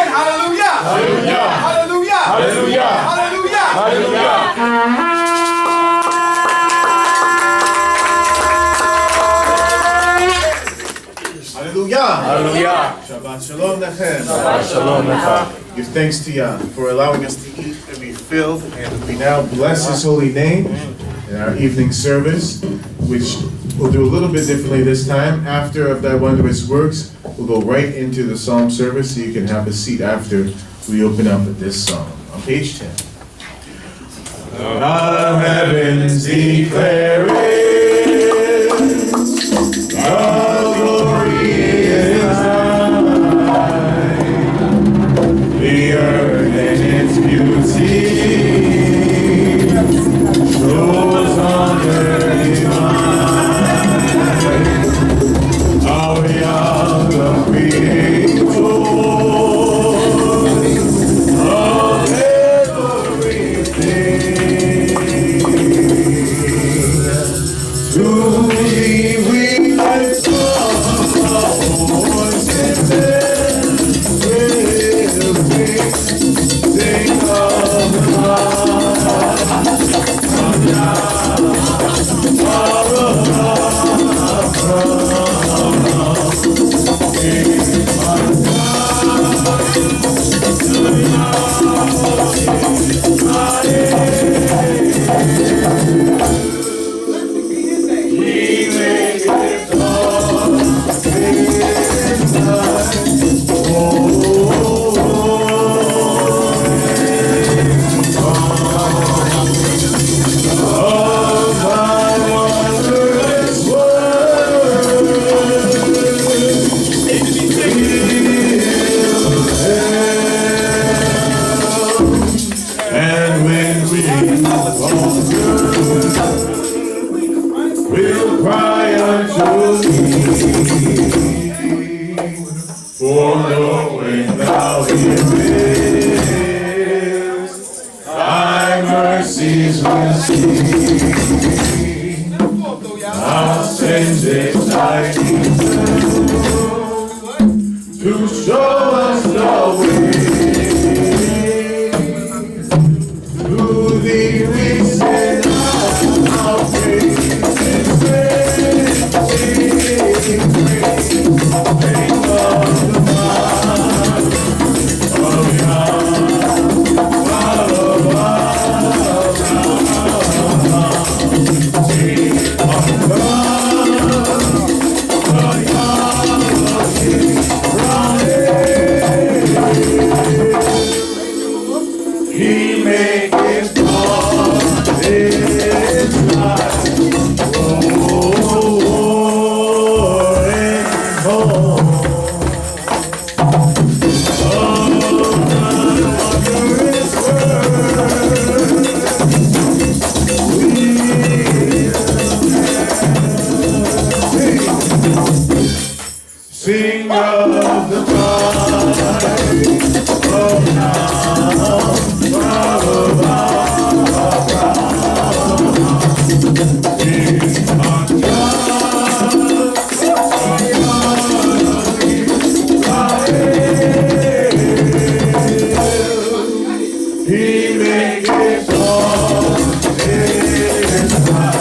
Hallelujah. Hallelujah. Hallelujah. Hallelujah. Hallelujah. Hallelujah. Hallelujah. Hallelujah. Shabbat shalom lechem. Shabbat shalom lechem. Give thanks to Yah for allowing us to eat and be filled, and we now bless His holy name in our evening service, which we'll do a little bit differently this time. After of that wondrous works, we'll go right into the psalm service, so you can have a seat after we open up with this song on page 10. The heavens declare it. The glory is thine, the earth and its beauty shows honor divine. Our Yah, the Creator of everything, to thee we lift up our voices and will sing of the we'll cry unto thee, for knowing thou hearest, thy mercies will see. Thou sendest thy angel to show us the way. To thee we send our praise. He maketh all this life. Sing of the pride of now, proud of our proud. Sing on God, He maketh all things right.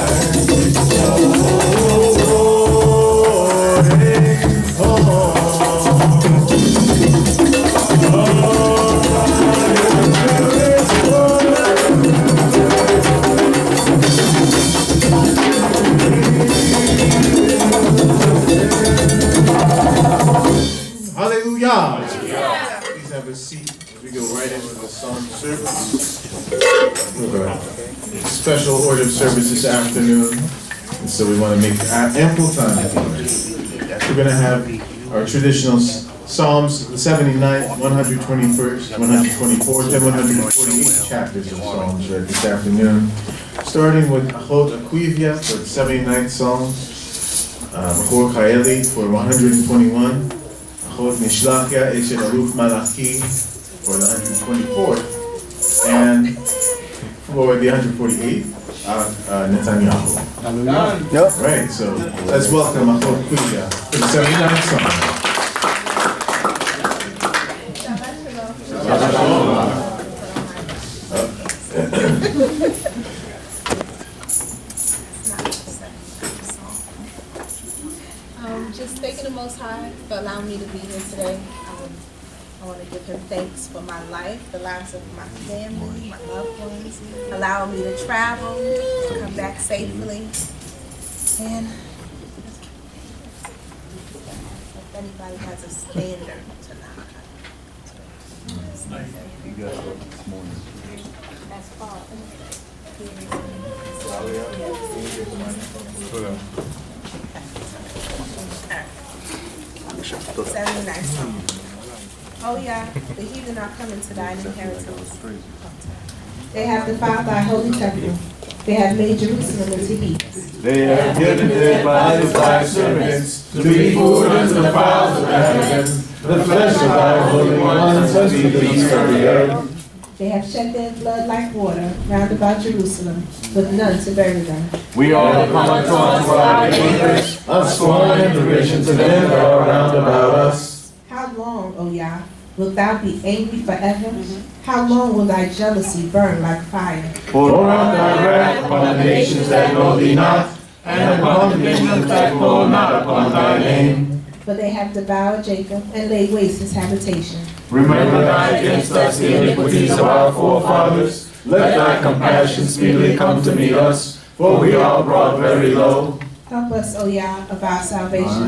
Hallelujah. Please have a seat as we go right into the psalm service. We have a special order of service this afternoon, and so we want to make ample time for it. We're going to have our traditional Psalms, the 79th, 121st, 124th, and 148 chapters of Psalms read this afternoon, starting with Achot Akwivia for the 79th Psalm, Machor Chaeli for 121, Achot Nishlachia Eshet Aruf Malachi for the 124th, and for the 148th, Netanyahu. Yep. Right, so let's welcome Achot Akwivia for the 79th Psalm. I want to give him thanks for my life, the lives of my family, my loved ones, allowing me to travel, come back safely. And if anybody has a standard tonight. That's far. 79 songs. Oh yeah, the heathen are coming to thine inheritance. They have defiled thy holy temple. They have made Jerusalem into heaps. They have given their bodies thy servants to be food unto the fowls of heaven. The flesh of thy holy ones unto the beasts of the earth. They have shed their blood like water round about Jerusalem, with none to bury them. We all come unto our neighbors, a scorn and derision to them that are round about us. How long, O Yah, wilt thou be angry forever? How long will thy jealousy burn like fire? Pour out thy wrath upon the nations that know thee not, and upon the kingdoms that call not upon thy name. For they have devoured Jacob and laid waste his habitation. Remember thou against us the iniquities of our forefathers. Let thy compassion speedily come to meet us, for we are brought very low. Help us, O Yah, of our salvation,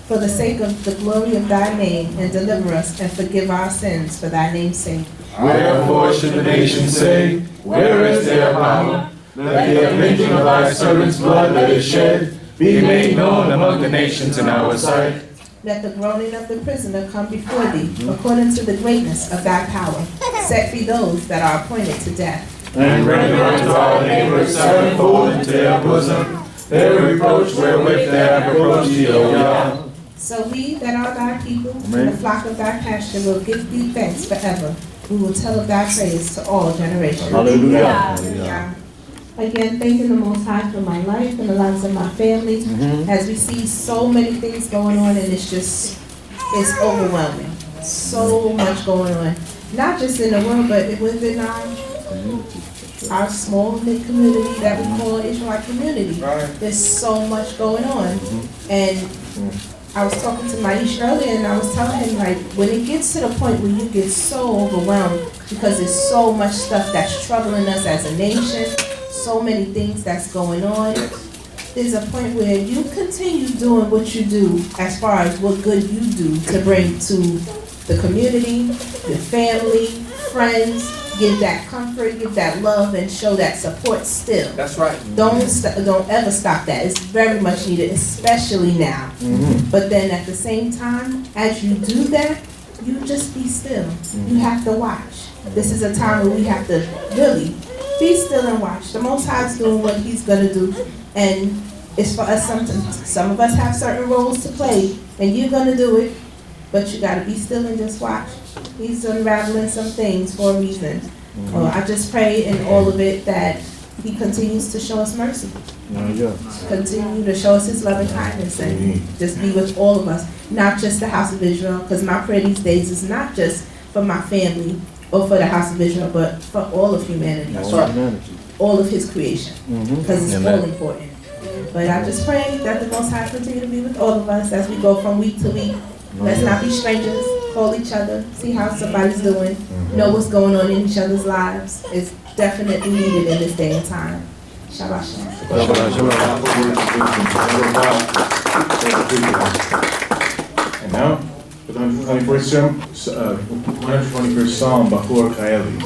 for the sake of the glory of thy name, and deliver us and forgive our sins for thy name's sake. Wherefore should the nations say, where is their power? Let the avenging of thy servants' blood that is shed be made known among the nations in our sight. Let the groaning of the prisoner come before thee, according to the greatness of thy power. Set free those that are appointed to death. And render unto our neighbors sevenfold into their bosom their reproach wherewith they have reproached thee, O Yah. So we that are thy people, and the flock of thy pasture, will give thee thanks forever. We will tell of thy praise to all generations. Hallelujah. Yeah. Again, thanking the Most High for my life and the lives of my family. As we see so many things going on, and it's overwhelming. So much going on. Not just in the world, but within our small knit community that we call Israelite community. There's so much going on. And I was talking to Maish earlier, and I was telling him, like, when it gets to the point where you get so overwhelmed because there's so much stuff that's troubling us as a nation, so many things that's going on, there's a point where you continue doing what you do as far as what good you do to bring to the community, your family, friends. Give that comfort, give that love, and show that support still. That's right. Don't ever stop that. It's very much needed, especially now. But then at the same time, as you do that, you just be still. You have to watch. This is a time where we have to really be still and watch. The Most High is doing what He's gonna do, and it's for us. Some of us have certain roles to play, and you're gonna do it. But you gotta be still and just watch. He's unraveling some things for a reason. I just pray in all of it that He continues to show us mercy. Continue to show us His loving kindness, and just be with all of us, not just the house of Israel, because my prayer these days is not just for my family or for the house of Israel, but for all of humanity. That's right. All of His creation, because it's all important. But I just pray that the Most High continue to be with all of us as we go from week to week. Let's not be strangers. Call each other. See how somebody's doing. Know what's going on in each other's lives. It's definitely needed in this day and time. Shabbat shalom. And now, for the 121st Psalm, Bachur Kaeli.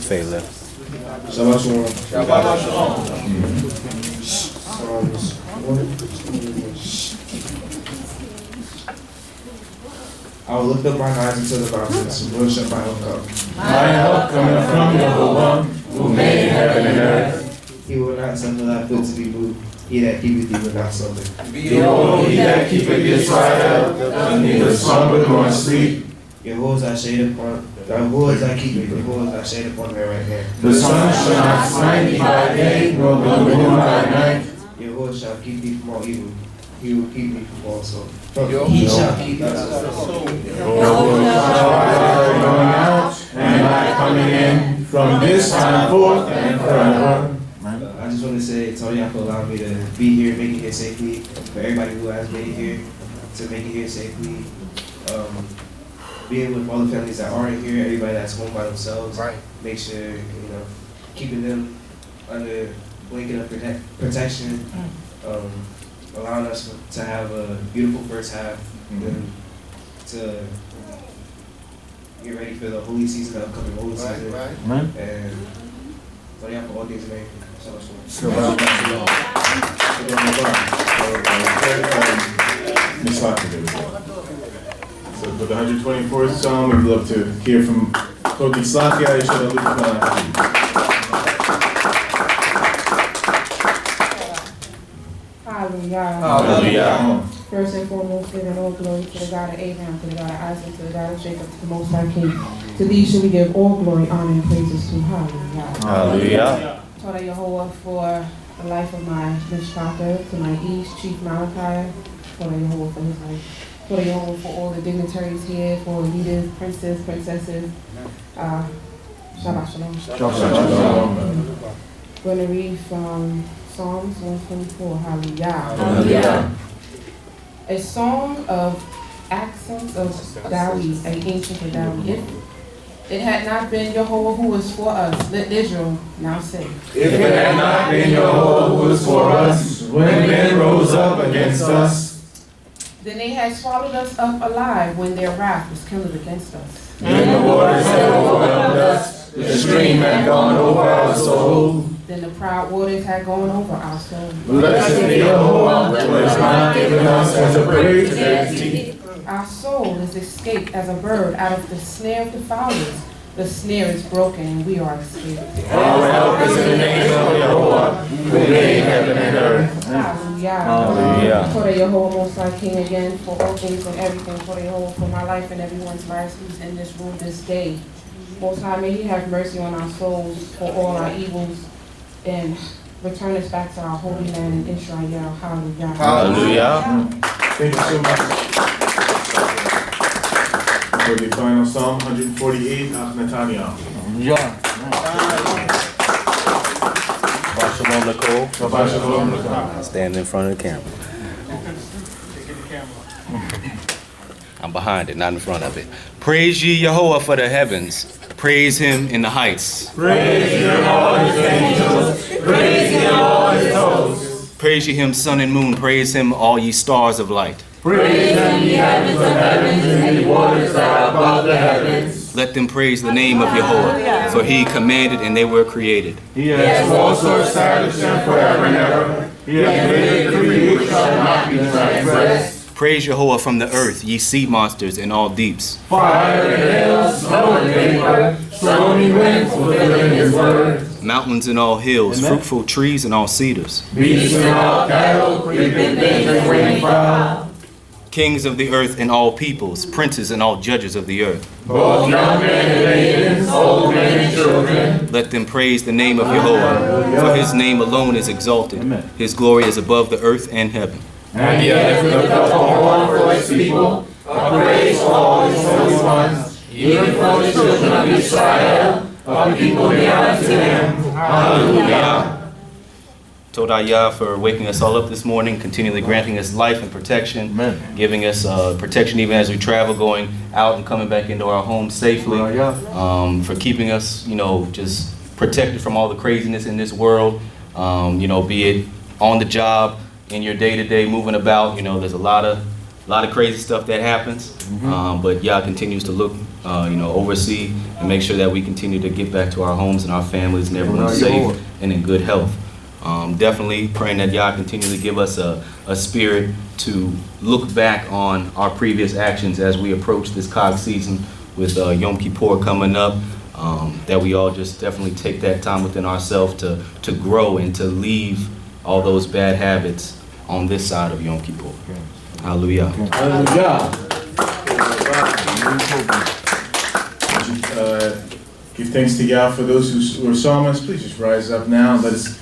Say left. Shabbat shalom. Shabbat shalom. I will lift up mine eyes into the mountains, and where shall my help come? My help cometh from the One who made heaven and earth. He will not suffer thy foot to be moved. He that keepeth thee will not slumber. Behold, he that keepeth Israel doth neither slumber nor sleep. Behold, thy shade upon Behold, thy keepeth. Behold, thy shade upon thy right hand. The sun shall not smite thee by day, nor the moon by night. Jehovah shall keep thee from all evil. He will keep thee from all soul. He shall keep thy soul. No shall thy going out, and thy coming in from this time forth and forever. I just want to say, tell y'all for allowing me to be here, make it here safely. For everybody who has made it here, to make it here safely. Being with all the families that aren't here, everybody that's home by themselves. Right. Make sure, keeping them under blanket of protection. Allowing us to have a beautiful first half. And to get ready for the holy season, the upcoming holy season. Right. And so yeah, for all things made. So much more. So for the 124th song, we'd love to hear from Cody Slakia. Hallelujah. Hallelujah. First and foremost, giving all glory to the God of Abraham, to the God of Isaac, to the God of Jacob, to the Most High King. To these should we give all glory, honor, and praises to. Hallelujah. Hallelujah. Toda Yehovah for the life of my Mishpaka, to my East, Chief Malachi. Toda Yehovah for his life. Toda Yehovah for all the dignitaries here, for leaders, princes, princesses. Shabbat Shalom. Shalom. Going to read from Psalms 124. Hallelujah. Hallelujah. A song of accents of Dawi, an ancient of Dawi. If it had not been Yehovah who was for us, let Israel now say. If it had not been Yehovah who was for us, when men rose up against us, then they had swallowed us up alive when their wrath was kindled against us. then the waters had overwhelmed us, the stream had gone over our soul. Then the proud waters had gone over our soul. Blessed be Yehovah, who has not given us as a prey to their teeth. Our soul is escaped as a bird out of the snare of the fowlers. The snare is broken and we are escaped. Our help is in the name of Yehovah, who made heaven and earth. Hallelujah. Hallelujah. For the Yehovah Most High King again, for all things and everything, for the Yehovah, for my life and everyone's lives who's in this room this day. Most High, may He have mercy on our souls for all our evils and return us back to our holy land in Israel. Hallelujah. Hallelujah. Thank you so much. For the final psalm, 148, Netanyahu. Shabbat Shalom, Nicole. Shabbat Shalom. Stand in front of the camera. I'm behind it, not in front of it. Praise ye Yehovah for the heavens. Praise Him in the heights. Praise Him, all His angels. Praise Him, all His hosts. Praise ye Him, sun and moon. Praise Him, all ye stars of light. Praise Him, ye heavens of heavens, and ye waters that are above the heavens. Let them praise the name of Yehovah, for He commanded and they were created. He has also established them forever and ever. He has made a decree which shall not be transgressed. Praise Yehovah from the earth, ye sea monsters and all deeps. Fire and hail, snow and vapor, stormy winds fulfilling His word. Mountains and all hills, fruitful trees and all cedars. Beasts and all cattle, creeping things and winged fowl. Kings of the earth and all peoples, princes and all judges of the earth. Both young men and maidens, old men and children. Let them praise the name of Yehovah, for His name alone is exalted. His glory is above the earth and heaven. And He has lifted up a horn for His people, a praise for all His holy ones, even for the children of Israel, a people near unto Him. Hallelujah. Todayah for waking us all up this morning, continually granting us life and protection, giving us protection even as we travel, going out and coming back into our homes safely, for keeping us, just protected from all the craziness in this world, be it on the job, in your day-to-day moving about. There's a lot of crazy stuff that happens, but Yah continues to look, oversee and make sure that we continue to get back to our homes and our families and everyone's safe and in good health. Definitely praying that Yah continually give us a spirit to look back on our previous actions as we approach this Chag season with Yom Kippur coming up, that we all just definitely take that time within ourselves to grow and to leave all those bad habits on this side of Yom Kippur. Hallelujah. Hallelujah. Give thanks to Yah for those who are psalmists. Please just rise up now. Let us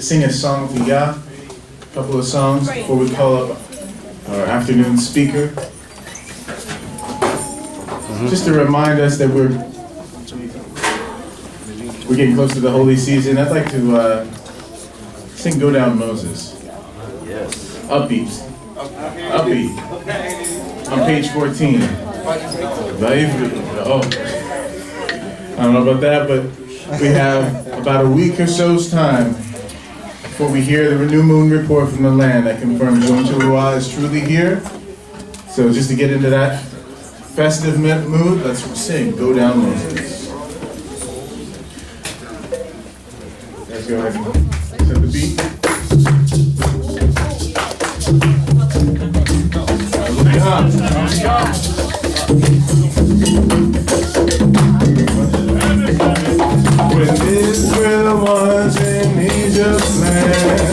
sing a song to Yah. A couple of songs before we call up our afternoon speaker. Just to remind us that we're we're getting close to the holy season. I'd like to sing Go Down Moses. Yes. Upbeat. Upbeat. On page 14. Oh. I don't know about that, but we have about a week or so's time before we hear the new moon report from the land that confirms Yom Teruah is truly here. So just to get into that festive mood, let's sing Go Down Moses. Let's go ahead and set the beat. When Israel was in Egypt's land,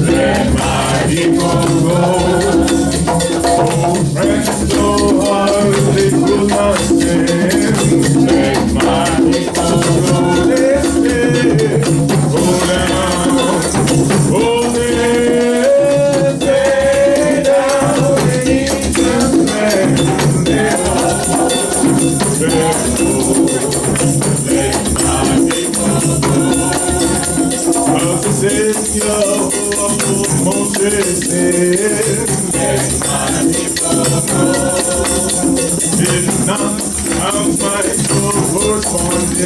let my people go. Oh, friends, so hard they could not stand. Let my people go. They said, go down, oh, they stay down in Egypt's land. Señor, Moses said, let my people go.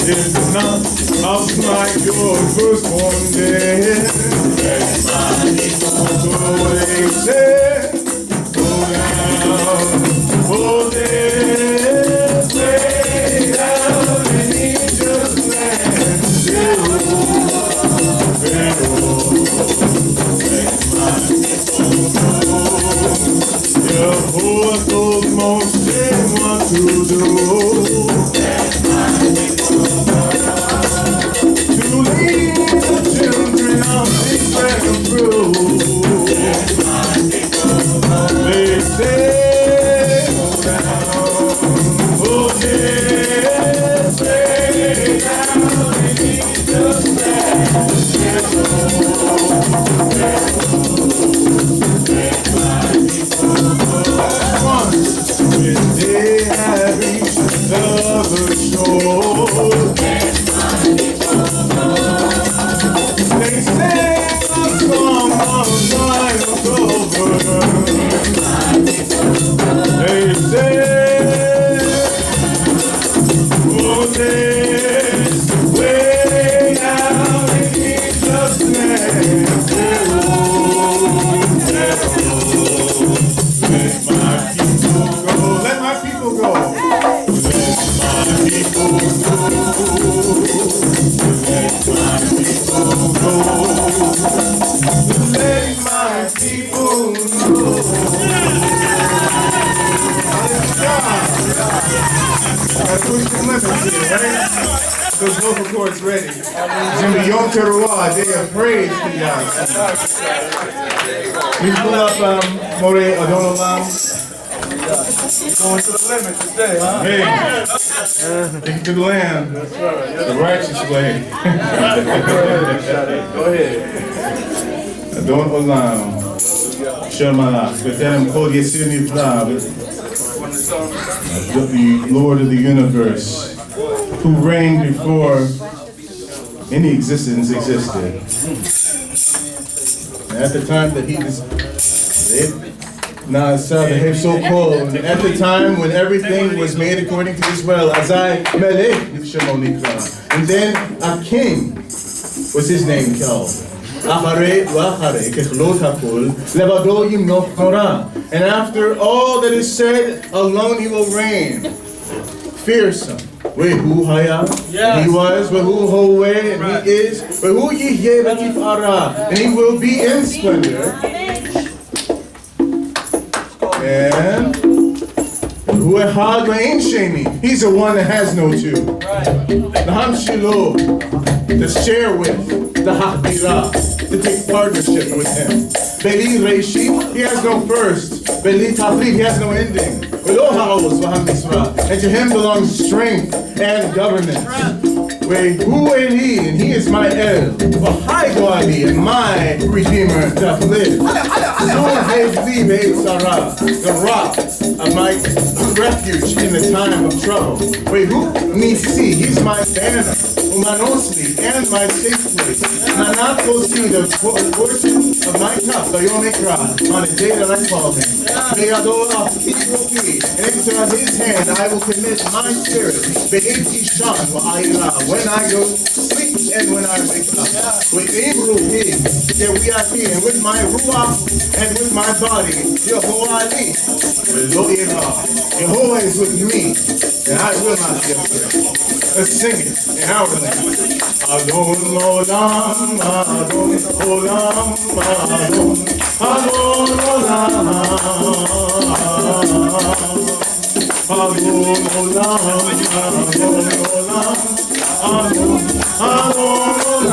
Did not count my first born dead. Let my people go. Said, go down, Moses, stay down in Egypt's land. Let my people go. Jehovah told Moses what to do. Let my people go. To lead the children of Israel through. Let my people go. They said, go down, Moses, stay down in Egypt's land. When they have reached the people know. Let my people know. Let my people know. I push the limits here, right? Those vocal cords ready. It's going to be Yom Teruah, Day of Praise to Yah. Please pull up More Adonolam. Going to the limit today, huh? Hey, take it to the land. The righteous way. Go ahead. Adon Olam. Shema. B'terem kol yesir nifla. The Lord of the universe, who reigned before any existence existed. And at the time that he was so-called, at the time when everything was made according to his will, Azai Melech Nifshamo Nikra. And then a king was his name called. And after all that is said, alone he will reign. Fearsome. Yes. He was, and he is, and he will be in splendor. And he's the one that has no two. The Hamshilo, to share with, the Hakira, to take partnership with him. Beli Reishi, he has no first. Beli Tafri, he has no ending. And to him belongs strength and government. Who and he is my El, and my Redeemer doth live. The rock of my refuge in the time of trouble. Who Nisi, he's my banner, Umanosli, and my safe place. Nanakosi, the portion of my cup, Bayomekra, on a day that I call him. And into his hand I will commit my spirit. When I go sleep and when I wake up. With Ruhi, and with my Ruach and with my body, Yehovah Yehovah is with me, and I will not be afraid. Let's sing it in our language. Adon Olam, Adon Olam, Adon, Adon Olam, Adon Olam, Adon Olam, Adon, Adon Olam.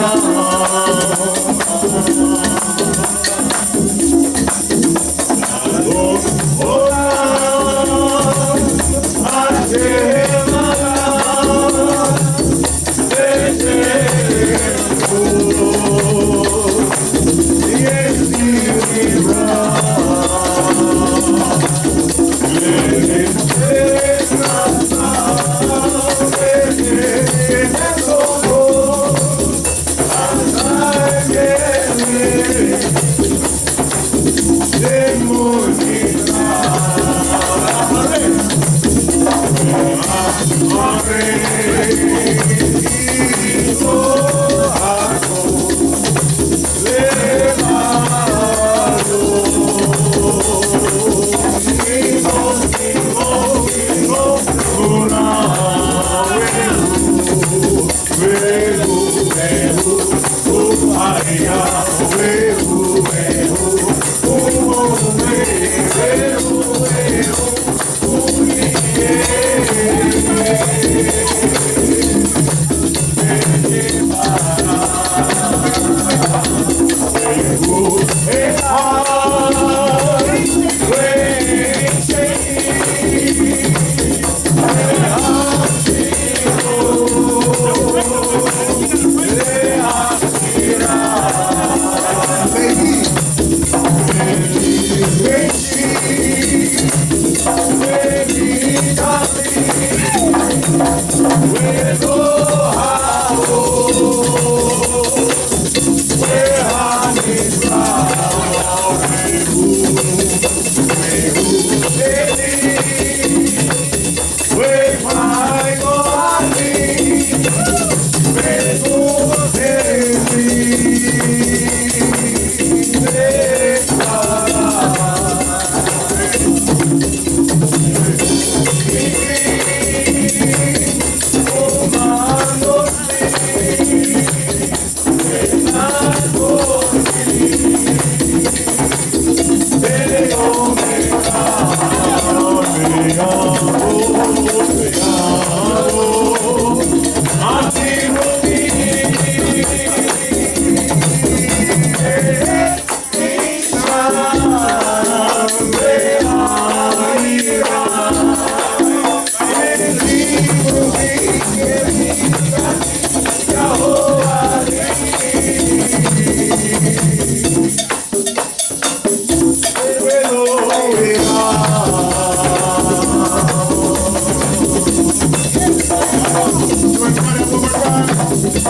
From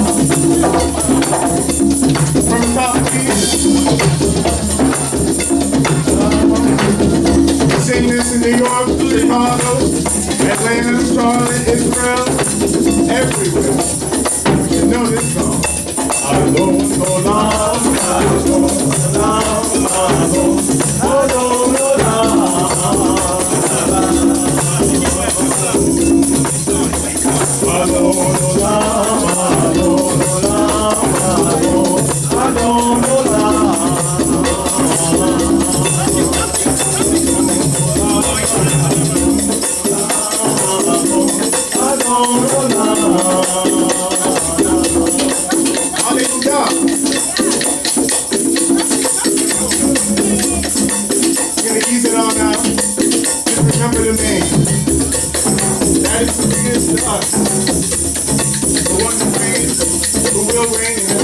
the top of the sing this in New York, Chicago, Atlanta, Charlotte, Israel, everywhere. You should know this song. Alone,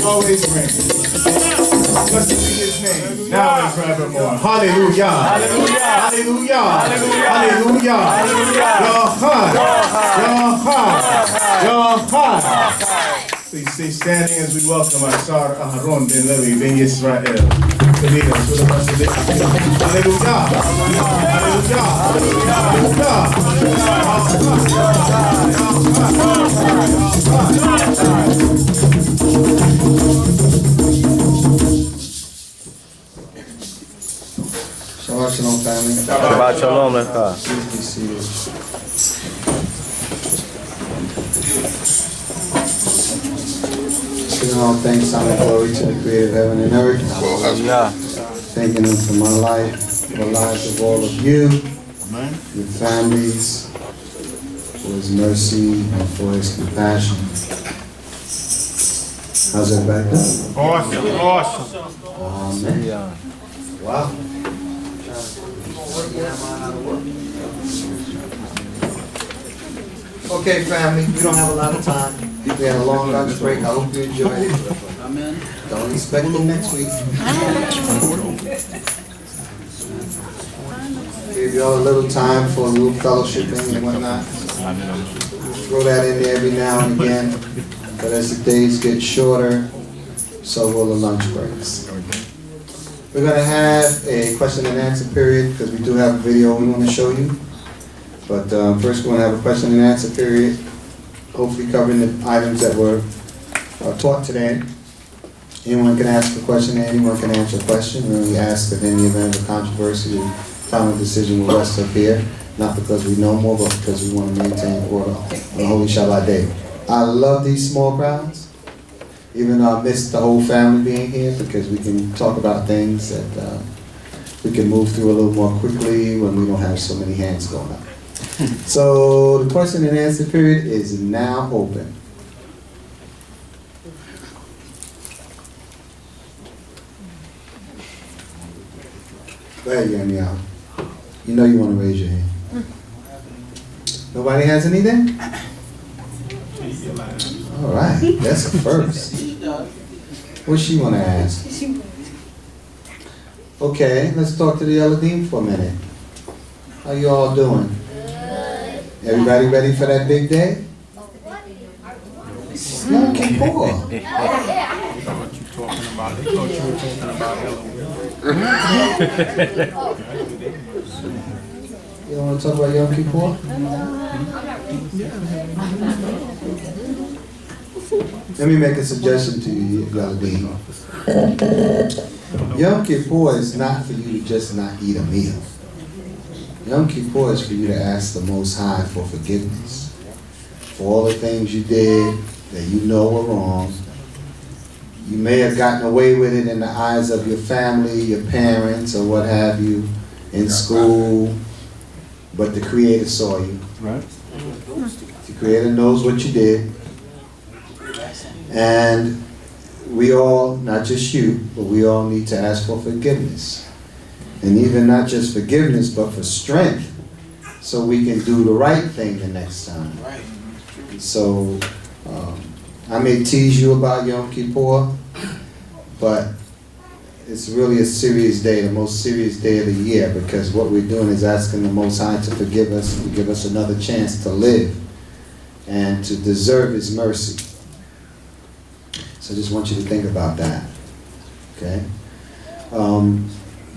always reign. Blessed be his name, now and forevermore. Hallelujah. Hallelujah. Hallelujah. Hallelujah. Hallelujah. Please stay standing as we welcome our Sar Aharon ben Levi ben Yisrael to lead us with the rest of the Hallelujah. Shabbat shalom, family. Shabbat shalom, Lecha. Please be seated. Giving all thanks, honor, and glory to the Creator of heaven and earth. Hallelujah. Thanking Him for my life, for the lives of all of you, your families, for His mercy and for His compassion. How's everybody doing? Awesome. Amen. Wow. Okay, family, we don't have a lot of time. We had a long lunch break. I hope you enjoyed it. Amen. Don't expect it next week. Give you all a little time for a little fellowshipping and whatnot. Throw that in there every now and again. But as the days get shorter, so will the lunch breaks. We're going to have a question and answer period because we do have a video we want to show you. But first we're going to have a question and answer period, hopefully covering the items that were taught today. Anyone can ask a question, anyone can answer a question. We ask that in the event of a controversy, the final decision will rest up here, not because we know more, but because we want to maintain order on the Holy Shabbat day. I love these small crowds, even though I miss the whole family being here, because we can talk about things that we can move through a little more quickly when we don't have so many hands going up. So the question and answer period is now open. Go ahead, Yamiel. You know you want to raise your hand. Nobody has anything? All right, that's a first. What she want to ask? Okay, let's talk to the Elohim for a minute. How you all doing? Everybody ready for that big day? Yom Kippur. You don't want to talk about Yom Kippur? Let me make a suggestion to you, Elohim. Yom Kippur is not for you to just not eat a meal. Yom Kippur is for you to ask the Most High for forgiveness for all the things you did that you know were wrong. You may have gotten away with it in the eyes of your family, your parents, or what have you, in school, but the Creator saw you. Right. The Creator knows what you did. And we all, not just you, but we all need to ask for forgiveness. And even not just forgiveness, but for strength, so we can do the right thing the next time. Right. So, I may tease you about Yom Kippur, but it's really a serious day, the most serious day of the year, because what we're doing is asking the Most High to forgive us, to give us another chance to live, and to deserve His mercy. So I just want you to think about that, okay?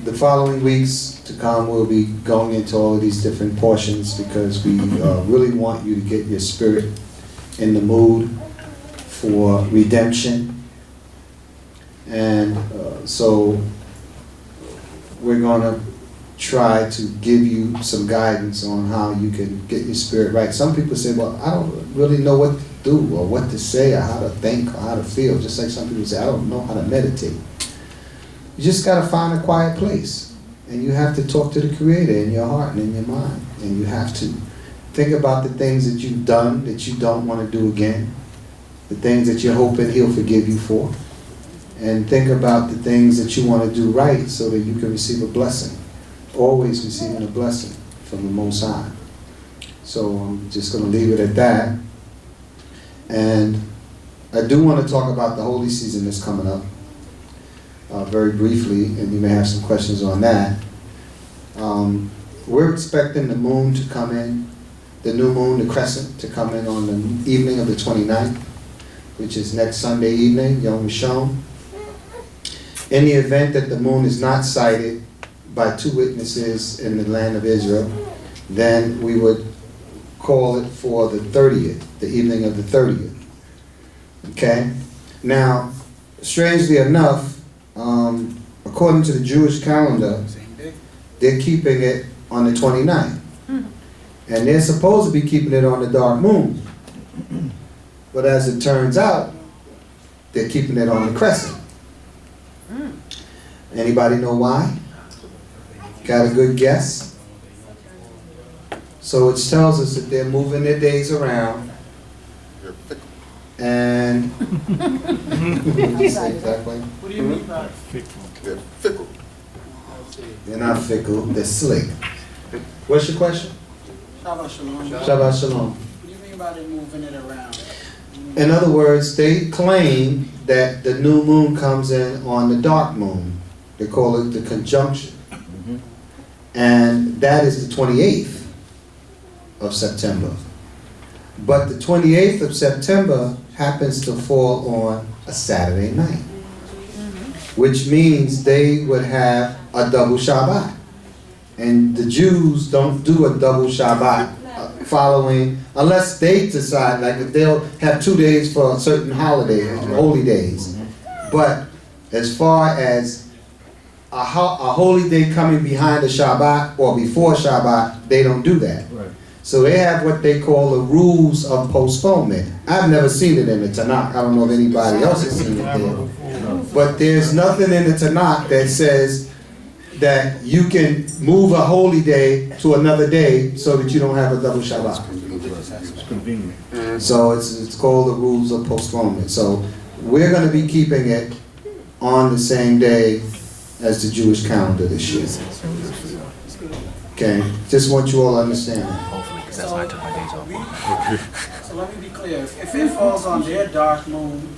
The following weeks to come, we'll be going into all of these different portions because we really want you to get your spirit in the mood for redemption. And so we're going to try to give you some guidance on how you can get your spirit right. Some people say, well, I don't really know what to do or what to say or how to think or how to feel. Just like some people say, I don't know how to meditate. You just got to find a quiet place. And you have to talk to the Creator in your heart and in your mind. And you have to think about the things that you've done that you don't want to do again. The things that you're hoping He'll forgive you for. And think about the things that you want to do right so that you can receive a blessing. Always receiving a blessing from the Most High. So I'm just going to leave it at that. And I do want to talk about the holy season that's coming up very briefly, and you may have some questions on that. We're expecting the moon to come in, the new moon, the crescent, to come in on the evening of the 29th, which is next Sunday evening, Yom Rishon. In the event that the moon is not sighted by 2 witnesses in the land of Israel, then we would call it for the 30th, the evening of the 30th. Okay? Now, strangely enough, according to the Jewish calendar, they're keeping it on the 29th. And they're supposed to be keeping it on the dark moon. But as it turns out, they're keeping it on the crescent. Anybody know why? Got a good guess? So it tells us that they're moving their days around. And exactly. What do you mean by Fickle. They're fickle. They're not fickle, they're slick. What's your question? Shabbat Shalom? Shabbat Shalom. What do you mean by they moving it around? In other words, they claim that the new moon comes in on the dark moon. They call it the conjunction. And that is the 28th of September. But the 28th of September happens to fall on a Saturday night, which means they would have a double Shabbat. And the Jews don't do a double Shabbat following, unless they decide, like they'll have 2 days for certain holidays, holy days. But as far as a holy day coming behind a Shabbat or before Shabbat, they don't do that. Right. So they have what they call the rules of postponement. I've never seen it in the Tanakh. I don't know if anybody else has seen it there. But there's nothing in the Tanakh that says that you can move a holy day to another day so that you don't have a double Shabbat. It's convenient. So it's called the rules of postponement. So we're going to be keeping it on the same day as the Jewish calendar this year. Okay, just want you all to understand that. So let me be clear. If it falls on their dark moon,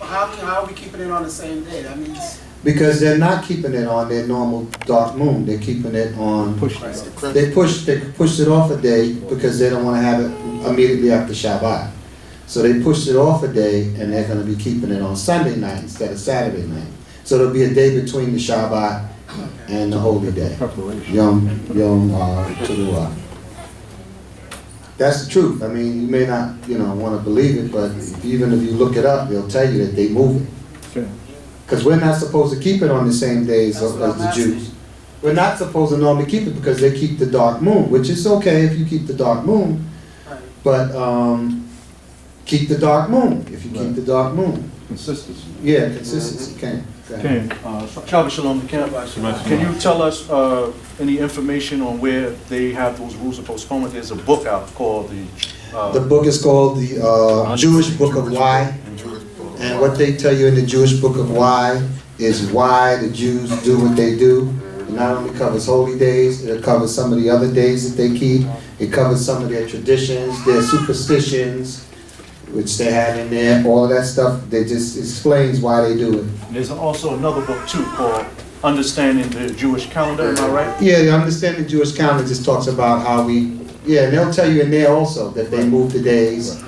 how are we keeping it on the same day? That means Because they're not keeping it on their normal dark moon. They're keeping it on. They pushed it off a day because they don't want to have it immediately after Shabbat. So they pushed it off a day, and they're going to be keeping it on Sunday night instead of Saturday night. So there'll be a day between the Shabbat and the holy day. Yom Teruah. That's the truth. I mean, you may not, want to believe it, but even if you look it up, they'll tell you that they move it. Because we're not supposed to keep it on the same days as the Jews. We're not supposed to normally keep it because they keep the dark moon, which is okay if you keep the dark moon. But keep the dark moon if you keep the dark moon. Consistency. Yeah, consistency. Okay. Ken, Shabbat Shalom, Ken. Can you tell us any information on where they have those rules of postponement? There's a book out called The book is called the Jewish Book of Why. And what they tell you in the Jewish Book of Why is why the Jews do what they do. It not only covers holy days, it covers some of the other days that they keep. It covers some of their traditions, their superstitions, which they have in there, all of that stuff. They just explains why they do it. There's also another book too called Understanding the Jewish Calendar, am I right? Yeah, the Understanding the Jewish Calendar just talks about how we, and they'll tell you in there also that they move the days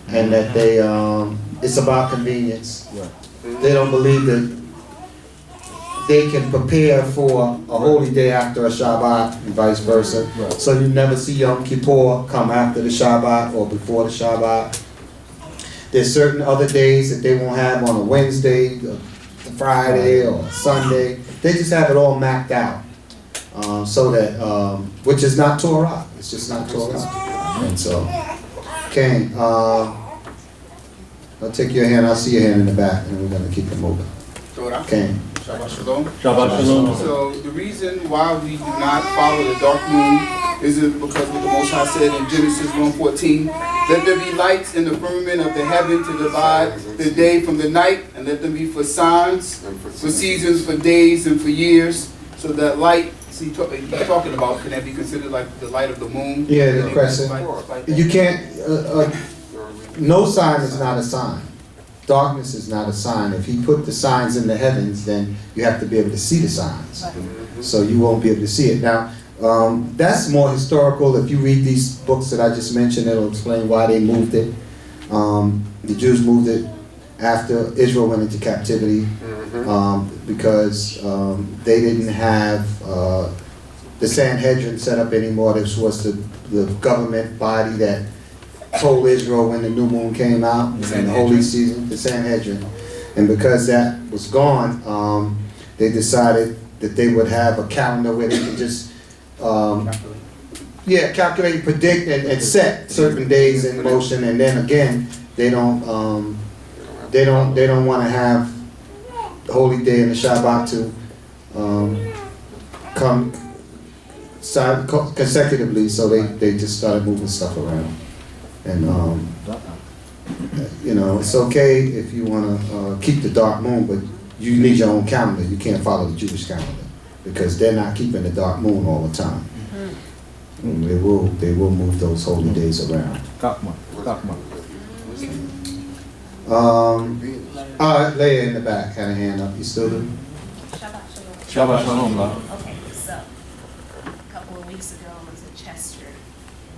and that they it's about convenience. They don't believe that they can prepare for a holy day after a Shabbat and vice versa. So you never see Yom Kippur come after the Shabbat or before the Shabbat. There's certain other days that they won't have on a Wednesday, a Friday, or a Sunday. They just have it all mapped out. So that, which is not Torah. It's just not Torah. And so, Cain, I'll take your hand. I'll see your hand in the back, and we're going to keep it moving. Cain. Shabbat Shalom. Shabbat Shalom. So the reason why we do not follow the dark moon is because what the Most High said in Genesis 1:14, let there be lights in the firmament of the heaven to divide the day from the night, and let them be for signs, for seasons, for days, and for years. So that light, see, he's talking about, can that be considered like the light of the moon? Yeah, the crescent. You can't, no sign is not a sign. Darkness is not a sign. If he put the signs in the heavens, then you have to be able to see the signs. So you won't be able to see it. Now, that's more historical. If you read these books that I just mentioned, it'll explain why they moved it. The Jews moved it after Israel went into captivity because they didn't have the Sanhedrin set up anymore. This was the government body that told Israel when the new moon came out in the holy season, the Sanhedrin. And because that was gone, they decided that they would have a calendar where they could just calculate, predict, and set certain days in motion. And then again, they don't want to have the holy day and the Shabbat to come consecutively. So they just started moving stuff around. And, it's okay if you want to keep the dark moon, but you need your own calendar. You can't follow the Jewish calendar because they're not keeping the dark moon all the time. And they will move those holy days around. Leah in the back had a hand up. You still do? Shabbat Shalom. Okay, so a couple of weeks ago I was in Chester and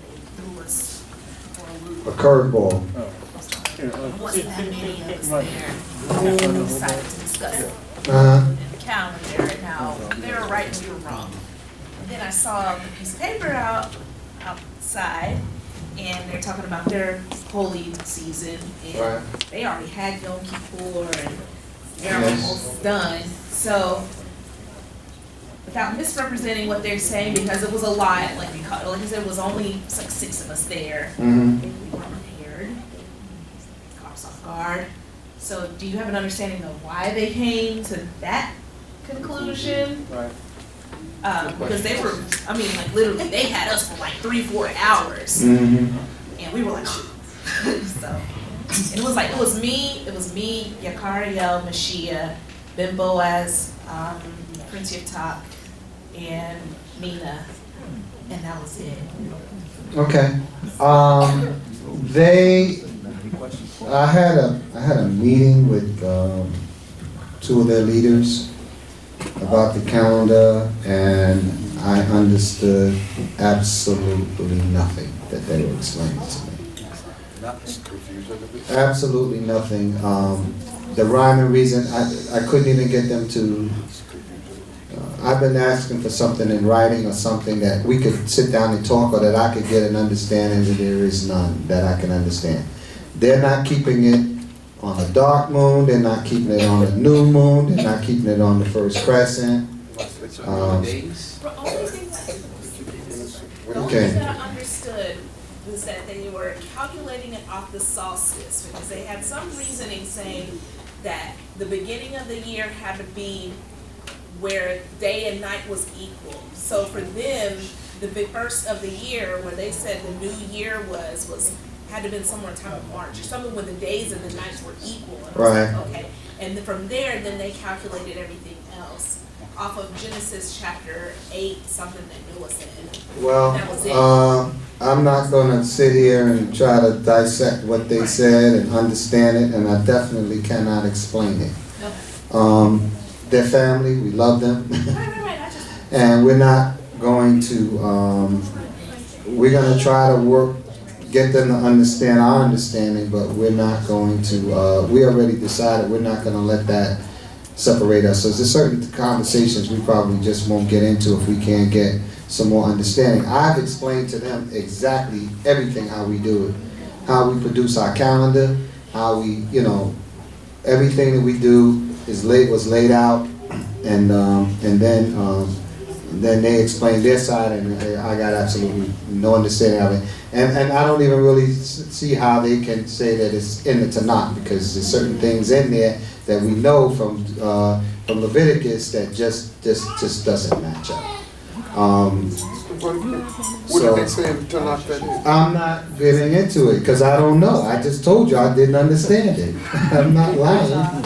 they threw us for a loop. A curveball. Wasn't that many of us there. We decided to discuss it. Uh-huh. The calendar and how they were right and we were wrong. And then I saw the piece of paper outside, and they're talking about their holy season, and they already had Yom Kippur, and they're almost done. So, without misrepresenting what they're saying, because it was a lot, like I said, it was only like 6 of us there. Mm-hmm. We weren't prepared. Caught us off guard. So, do you have an understanding of why they came to that conclusion? Right. Because they were, literally, they had us for like 3-4 hours. Mm-hmm. And we were like, so. And it was me, Yakariel, Mashiach, Ben Boaz, Prince Yiftach, and Nina. And that was it. Okay. I had a meeting with 2 of their leaders about the calendar, and I understood absolutely nothing that they were explaining to me. Absolutely nothing. The rhyme and reason, I couldn't even get them to. I've been asking for something in writing or something that we could sit down and talk, or that I could get an understanding, and there is none that I can understand. They're not keeping it on a dark moon, they're not keeping it on a new moon, they're not keeping it on the first crescent. The only thing that I understood was that they were calculating it off the solstice, because they had some reasoning saying that the beginning of the year had to be where day and night was equal. So for them, the first of the year, where they said the new year was had to have been somewhere in time of March, or something when the days and the nights were equal. And I was like, okay. And then from there, then they calculated everything else off of Genesis chapter 8, something that Noah said. Well, that was it. I'm not going to sit here and try to dissect what they said and understand it, and I definitely cannot explain it. Okay. Their family, we love them. Right. And we're not going to, we're going to try to work get them to understand our understanding, but we're not going to, we already decided we're not gonna let that separate us. So there's certain conversations we probably just won't get into if we can't get some more understanding. I've explained to them exactly everything, how we do it, how we produce our calendar, how we, you know, everything that we do was laid out, and then they explained their side, and I got absolutely no understanding of it. And I don't even really see how they can say that it's in the Tanakh, because there's certain things in there that we know from Leviticus that just doesn't match up. What did they say in Tanakh that is? I'm not getting into it because I don't know. I just told you I didn't understand it. I'm not lying. I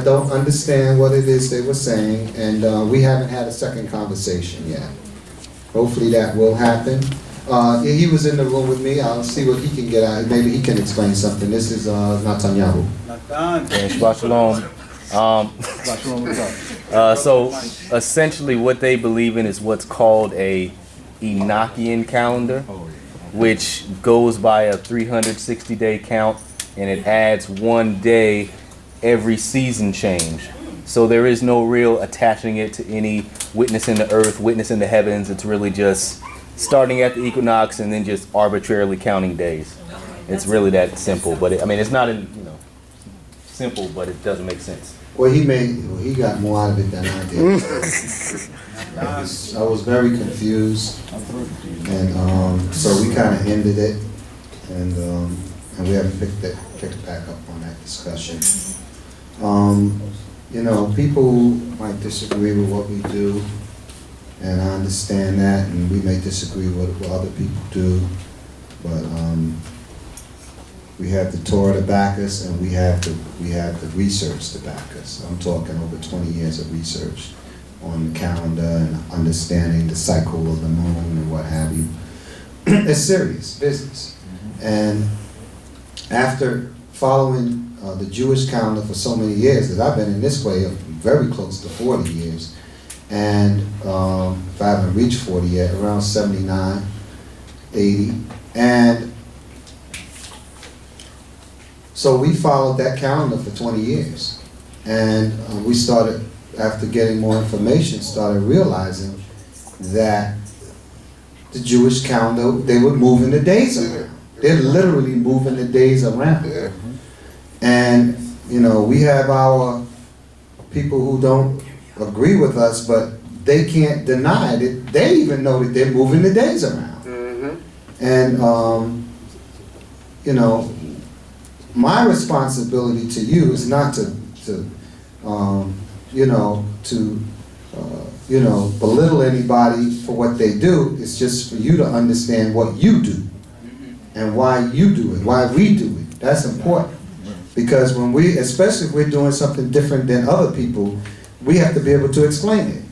don't understand what it is they were saying, and we haven't had a second conversation yet. Hopefully that will happen. He was in the room with me. I'll see what he can get out. Maybe he can explain something. This is Netanyahu. Shabbat shalom. So essentially what they believe in is what's called a Enochian calendar, which goes by a 360-day count, and it adds 1 day every season change. So there is no real attaching it to any witness in the earth, witness in the heavens. It's really just starting at the equinox and then just arbitrarily counting days. It's really that simple. But it's not simple, but it doesn't make sense. Well, he got more out of it than I did. I was very confused, and so we kind of ended it, and we haven't picked back up on that discussion. People might disagree with what we do, and I understand that, and we may disagree with what other people do, but we have the Torah to back us, and we have the research to back us. I'm talking over 20 years of research on the calendar and understanding the cycle of the moon and what have you. It's serious business. And after following the Jewish calendar for so many years, that I've been in this way very close to 40 years, and if I haven't reached 40 yet, around 79, 80, and so we followed that calendar for 20 years, and we started, after getting more information, started realizing that the Jewish calendar, they were moving the days around. They're literally moving the days around. Yeah. And, we have our people who don't agree with us, but they can't deny it. They even know that they're moving the days around. And, my responsibility to you is not to belittle anybody for what they do. It's just for you to understand what you do and why you do it, why we do it. That's important. Because especially if we're doing something different than other people, we have to be able to explain it.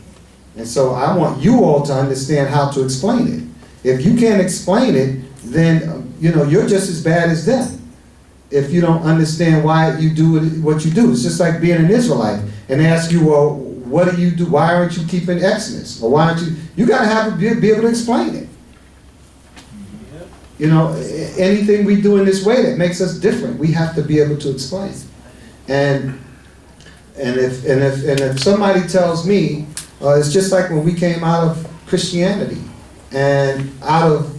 And so I want you all to understand how to explain it. If you can't explain it, then, you're just as bad as them. If you don't understand why you do what you do. It's just like being an Israelite and they ask you, well, what do you do? Why aren't you keeping Exodus? Or why aren't you got to be able to explain it. Anything we do in this way that makes us different, we have to be able to explain. And if somebody tells me, it's just like when we came out of Christianity and out of,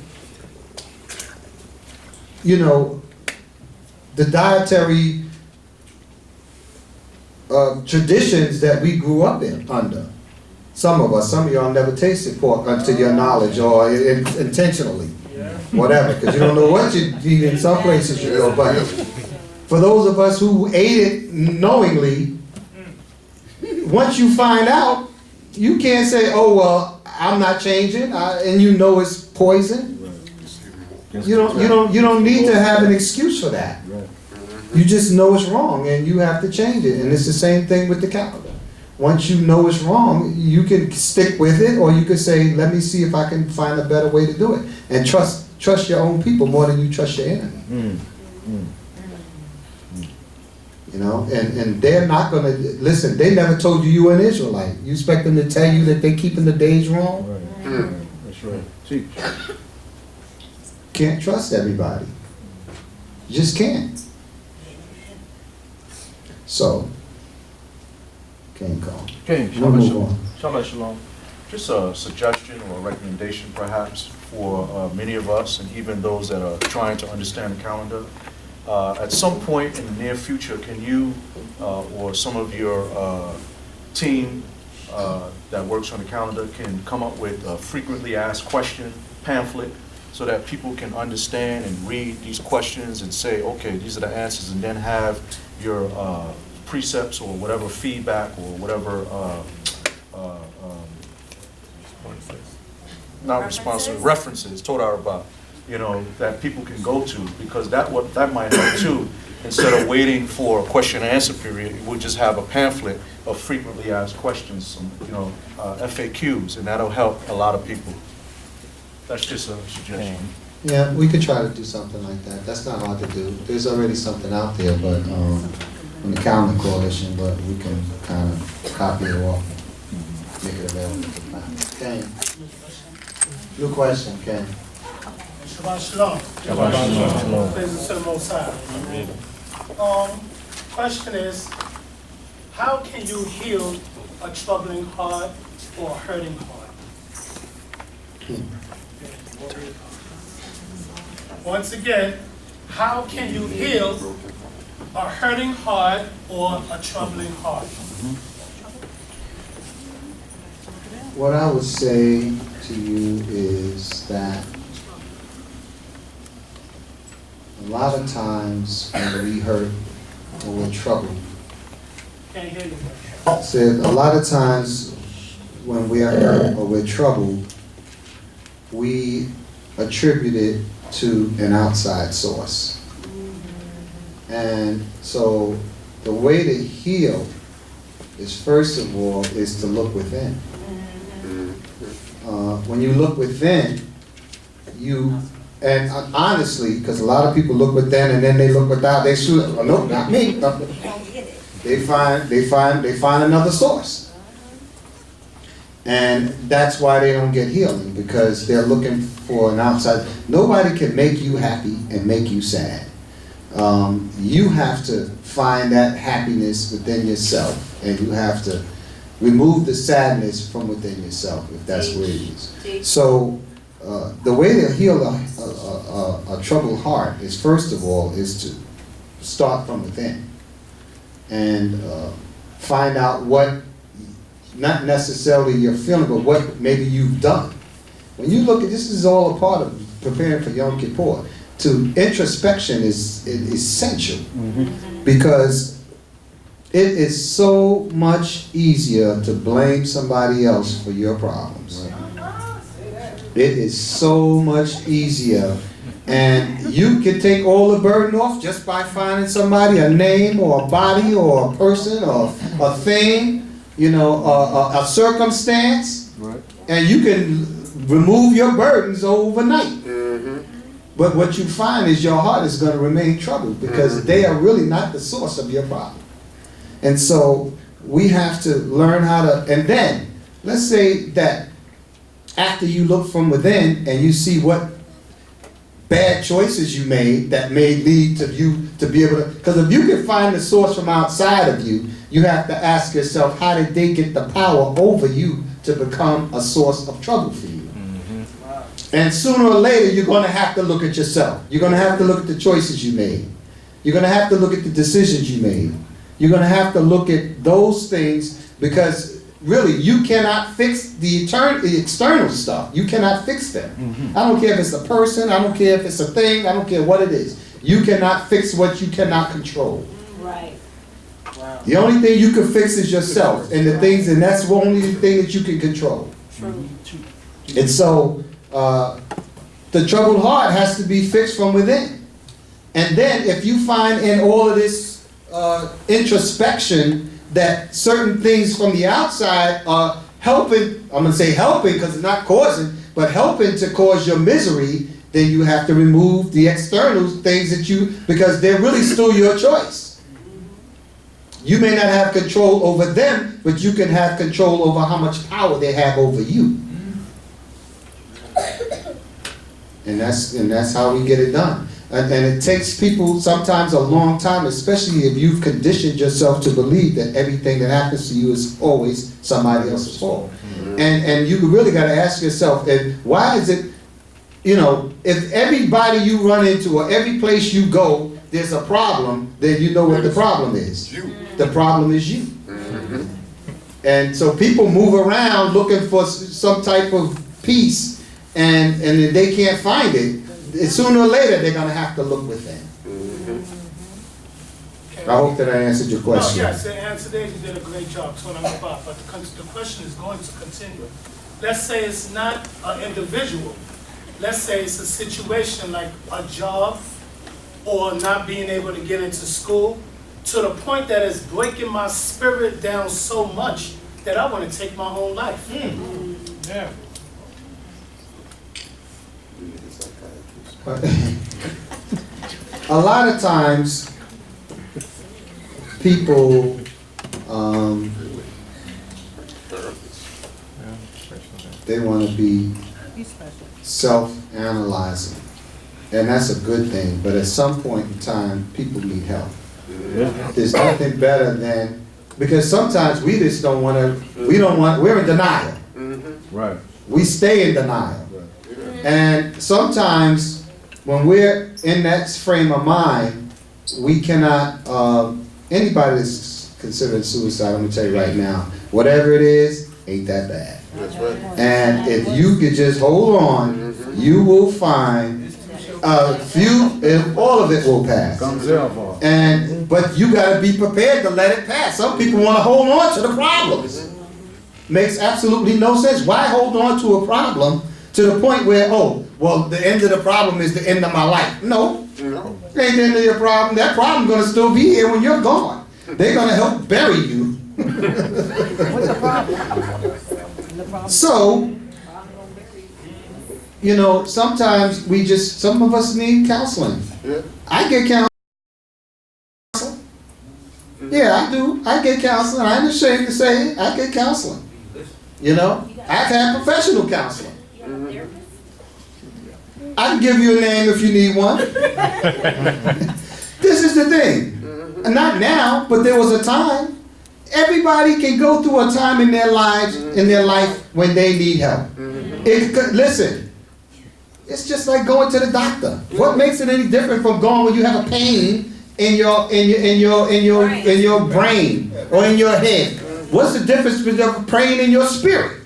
the dietary traditions that we grew up under. Some of y'all never tasted pork to your knowledge, or intentionally, whatever, because you don't know what you eat in some places you go. But for those of us who ate it knowingly, once you find out, you can't say, oh, well, I'm not changing, and it's poison. You don't need to have an excuse for that. You just know it's wrong and you have to change it. And it's the same thing with the calendar. Once you know it's wrong, you can stick with it, or you can say, let me see if I can find a better way to do it. And trust your own people more than you trust your enemy. And they're not going to, listen, they never told you were an Israelite. You expect them to tell you that they're keeping the days wrong? Right. That's right. See. can't trust everybody. You just can't. So, can't call. Okay, We'll move on. Shabbat Shalom. Just a suggestion or a recommendation perhaps for many of us and even those that are trying to understand the calendar. At some point in the near future, can you or some of your team that works on the calendar can come up with a frequently asked question pamphlet so that people can understand and read these questions and say, okay, these are the answers, and then have your precepts or whatever feedback or whatever not responsive references, Torah about, that people can go to, because that might help too. Instead of waiting for a question and answer period, we'll just have a pamphlet of frequently asked questions, some, FAQs, and that'll help a lot of people. That's just a suggestion. Yeah, we could try to do something like that. That's not hard to do. There's already something out there, but from the Calendar Coalition, but we can kind of copy it off and make it available. Okay. New question, Ken. Shabbat Shalom. Shabbat Shalom. Praises to the Most High. Question is, how can you heal a troubling heart or a hurting heart? Once again, how can you heal a hurting heart or a troubling heart? What I would say to you is that a lot of times when we hurt or we're troubled, Can't hear you. said a lot of times when we are hurt or we're troubled, we attribute it to an outside source. And so the way to heal is, first of all, is to look within. When you look within, and honestly, because a lot of people look within and then they look without, they shoot, oh, no, not me. They find another source. And that's why they don't get healing, because they're looking for an outside. Nobody can make you happy and make you sad. You have to find that happiness within yourself, and you have to remove the sadness from within yourself, if that's what it is. So the way to heal a troubled heart is, first of all, is to start from within and find out what, not necessarily you're feeling, but what maybe you've done. When you look at, this is all a part of preparing for Yom Kippur. Introspection is essential, because it is so much easier to blame somebody else for your problems. It is so much easier. And you can take all the burden off just by finding somebody, a name or a body or a person or a thing, a circumstance. Right. And you can remove your burdens overnight. But what you find is your heart is going to remain troubled, because they are really not the source of your problem. And so we have to learn how to, and then let's say that after you look from within and you see what bad choices you made that may lead to you to be able to, because if you can find the source from outside of you, you have to ask yourself, how did they get the power over you to become a source of trouble for you? And sooner or later, you're going to have to look at yourself. You're going to have to look at the choices you made. You're going to have to look at the decisions you made. You're going to have to look at those things, because really, you cannot fix the external stuff. You cannot fix them. I don't care if it's a person. I don't care if it's a thing. I don't care what it is. You cannot fix what you cannot control. Right. Wow. The only thing you can fix is yourself and the things, and that's the only thing that you can control. True. And so, the troubled heart has to be fixed from within. And then if you find in all of this introspection that certain things from the outside are helping, I'm going to say helping because it's not causing, but helping to cause your misery, then you have to remove the external things because they're really still your choice. You may not have control over them, but you can have control over how much power they have over you. And that's how we get it done. And it takes people sometimes a long time, especially if you've conditioned yourself to believe that everything that happens to you is always somebody else's fault. And you really got to ask yourself, why is it, if everybody you run into or every place you go, there's a problem, then you know what the problem is. The problem is you. And so people move around looking for some type of peace, and if they can't find it, sooner or later they're going to have to look within. I hope that I answered your question. No, yes, the answer there, you did a great job talking about, but the question is going to continue. Let's say it's not an individual. Let's say it's a situation like a job or not being able to get into school, to the point that it's breaking my spirit down so much that I want to take my own life. Yeah. A lot of times, people they want to be self-analyzing, and that's a good thing. But at some point in time, people need help. There's nothing better than, because sometimes we just don't want to. We're in denial. Right. We stay in denial, and sometimes when we're in that frame of mind, we cannot. Anybody that's considering suicide, I'm gonna tell you right now, whatever it is, ain't that bad. That's right. And if you could just hold on, you will find a few, if all of it will pass. But you gotta be prepared to let it pass. Some people wanna hold on to the problems. Makes absolutely no sense. Why hold on to a problem to the point where, oh, well, the end of the problem is the end of my life? No. It ain't the end of your problem. That problem's gonna still be here when you're gone. They're gonna help bury you. So, sometimes some of us need counseling. I get counseling. Yeah, I do. I get counseling. I ain't ashamed to say it. I get counseling. I've had professional counseling. I can give you a name if you need one. This is the thing. Not now, but there was a time. Everybody can go through a time in their life when they need help. Listen, it's just like going to the doctor. What makes it any different from going when you have a pain in your brain or in your head? What's the difference between pain in your spirit?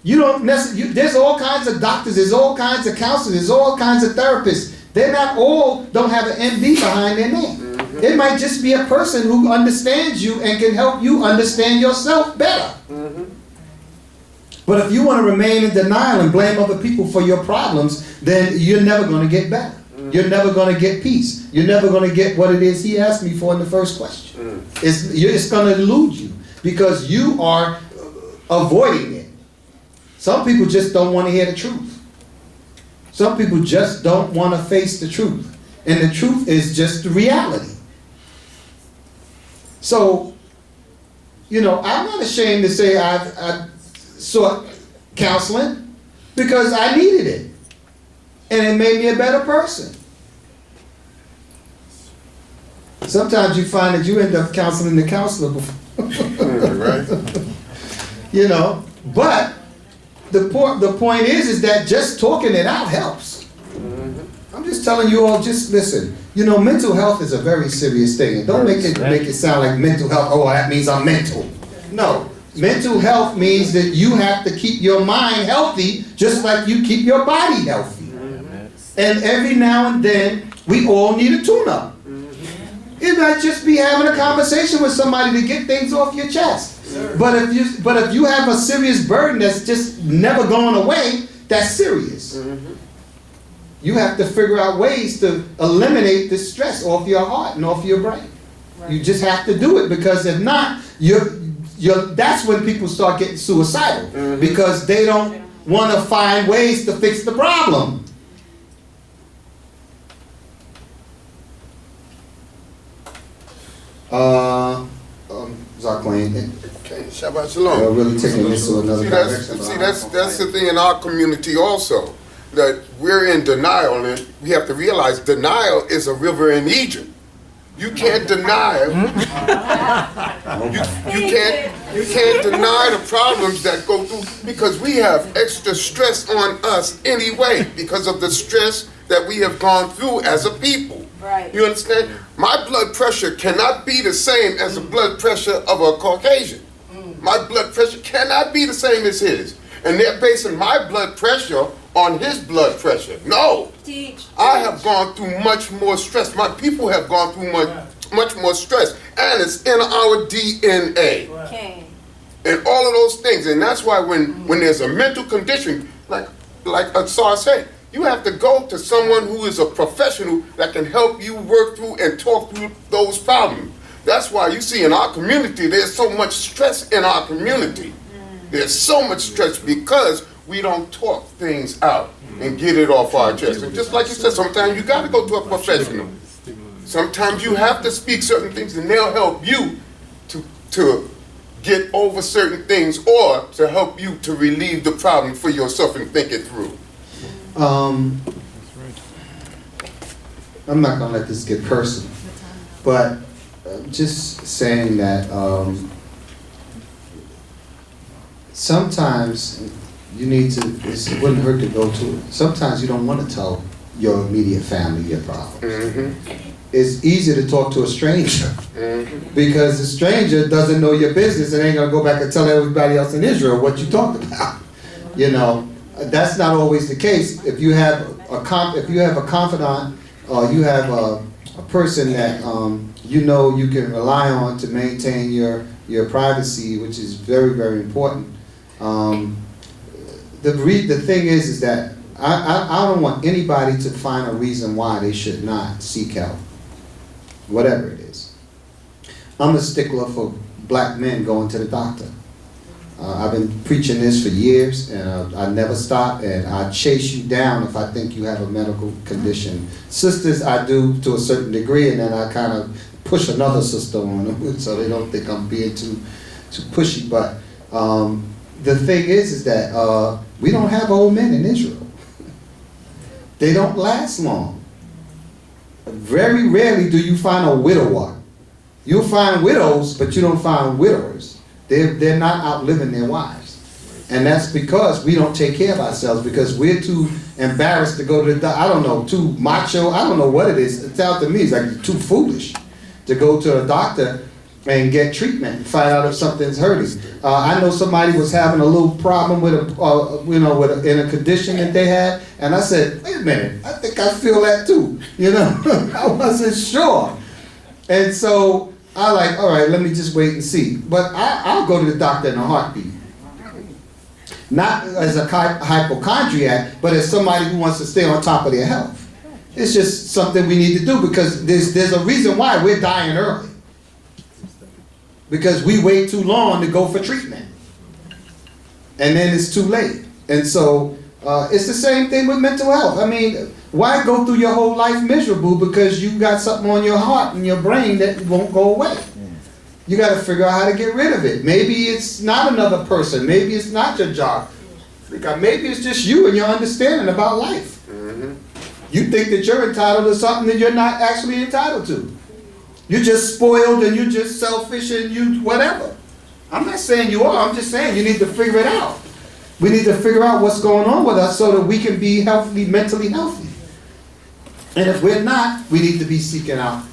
You don't necessarily. There's all kinds of doctors. There's all kinds of counselors. There's all kinds of therapists. They're not all don't have an MD behind their name. It might just be a person who understands you and can help you understand yourself better. But if you want to remain in denial and blame other people for your problems, then you're never going to get better. You're never going to get peace. You're never going to get what it is he asked me for in the first question. It's going to elude you because you are avoiding it. Some people just don't want to hear the truth. Some people just don't want to face the truth. And the truth is just the reality. So, I'm not ashamed to say I sought counseling because I needed it. And it made me a better person. Sometimes you find that you end up counseling the counselor before. Right. But the point is that just talking it out helps. I'm just telling you all, just listen. Mental health is a very serious thing. And don't make it sound like mental health, oh, that means I'm mental. No. Mental health means that you have to keep your mind healthy just like you keep your body healthy. And every now and then, we all need a tune-up. It might just be having a conversation with somebody to get things off your chest. But if you have a serious burden that's just never going away, that's serious. You have to figure out ways to eliminate the stress off your heart and off your brain. You just have to do it, because if not, that's when people start getting suicidal, because they don't want to find ways to fix the problem. Zarquain. Okay, Shabbat Shalom. Really taking this to another direction. See, that's the thing in our community also. that we're in denial, and we have to realize denial is a river in Egypt. You can't deny. You can't deny the problems that go through, because we have extra stress on us anyway because of the stress that we have gone through as a people. Right. You understand? My blood pressure cannot be the same as the blood pressure of a Caucasian. My blood pressure cannot be the same as his. And they're basing my blood pressure on his blood pressure. No. I have gone through much more stress. My people have gone through much more stress. And it's in our DNA. Okay. And all of those things. And that's why when there's a mental condition, like Asar said, you have to go to someone who is a professional that can help you work through and talk through those problems. That's why you see in our community, there's so much stress in our community. There's so much stress because we don't talk things out and get it off our chest. And just like you said, sometimes you got to go to a professional. Sometimes you have to speak certain things, and they'll help you to get over certain things, or to help you to relieve the problem for yourself and think it through. I'm not going to let this get personal, but just saying that sometimes you need to, it wouldn't hurt to go to it. Sometimes you don't want to tell your immediate family your problems. It's easy to talk to a stranger because the stranger doesn't know your business and ain't going to go back and tell everybody else in Israel what you talked about. You know, that's not always the case. If you have a confidant, or you have a person that you know you can rely on to maintain your privacy, which is very, very important. The thing is that I don't want anybody to find a reason why they should not seek help, whatever it is. I'm a stickler for black men going to the doctor. I've been preaching this for years, and I never stop, and I chase you down if I think you have a medical condition. Sisters, I do to a certain degree, and then I kind of push another sister on them so they don't think I'm being too pushy. But the thing is that we don't have old men in Israel. They don't last long. Very rarely do you find a widower. You'll find widows, but you don't find widowers. They're not outliving their wives. And that's because we don't take care of ourselves, because we're too embarrassed to go to the doctor. I don't know, too macho, I don't know what it is. It's out to me, it's like too foolish to go to a doctor and get treatment and find out if something's hurting. I know somebody was having a little problem with in a condition that they had, and I said, wait a minute, I think I feel that too. You know, I wasn't sure. And so I like, all right, let me just wait and see. But I'll go to the doctor in a heartbeat. Not as a hypochondriac, but as somebody who wants to stay on top of their health. It's just something we need to do, because there's a reason why we're dying early. Because we wait too long to go for treatment. And then it's too late. And so it's the same thing with mental health. I mean, why go through your whole life miserable because you got something on your heart and your brain that won't go away? You got to figure out how to get rid of it. Maybe it's not another person. Maybe it's not your job. Maybe it's just you and your understanding about life. You think that you're entitled to something that you're not actually entitled to. You're just spoiled and you're just selfish and you whatever. I'm not saying you are. I'm just saying you need to figure it out. We need to figure out what's going on with us so that we can be healthy, mentally healthy. And if we're not, we need to be seeking help.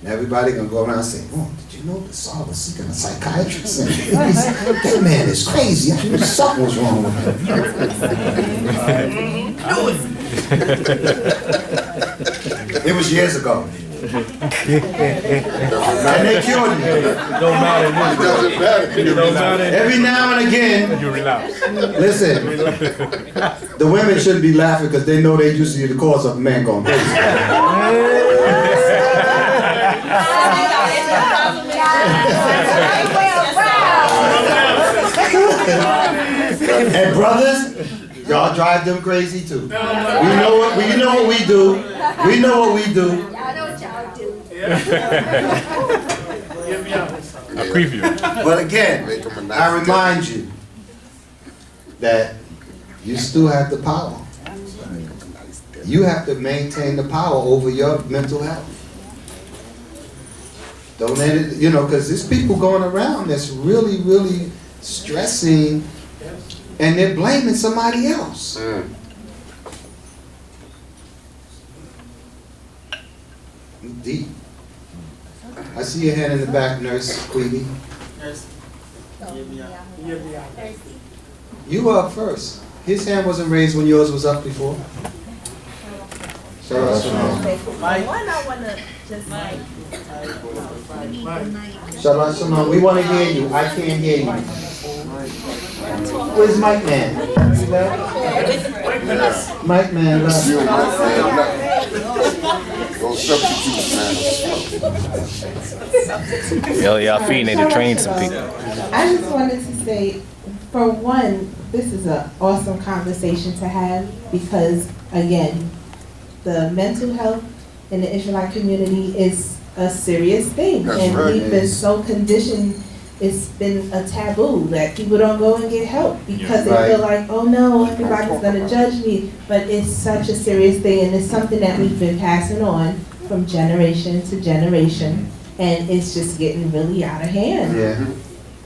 Now everybody gonna go around and say, "Oh, did you know that Saul was seeking a psychiatrist? That man is crazy. I knew something was wrong with him." It was years ago. And they cured me. It don't matter. It don't matter. Every now and again, you relapse. Listen, the women shouldn't be laughing because they know they usually the cause of a man going crazy. And brothers, y'all drive them crazy too. We know what we do. We know what we do. I know what y'all do. But again, Make 'em a nice I remind you that you still have the power. You have to maintain the power over your mental health. Don't let it, because there's people going around that's really, really stressing, and they're blaming somebody else. Deep. I see your hand in the back, Nurse Queenie. Nurse, give me out. You were up first. His hand wasn't raised when yours was up before. So, Mike. One, I wanna just Shabbat Shalom. We want to hear you. I can't hear you. Where's Mike Man? Mike Man left. Go substitute, man. Y'all feeding it to train some people. I just wanted to say, for one, this is an awesome conversation to have because, again, the mental health in the Israelite community is a serious thing. That's and right. we've been so conditioned, it's been a taboo that people don't go and get help because they feel like, oh no, everybody's gonna judge me. But it's such a serious thing and it's something that we've been passing on from generation to generation. And it's just getting really out of hand. Yeah.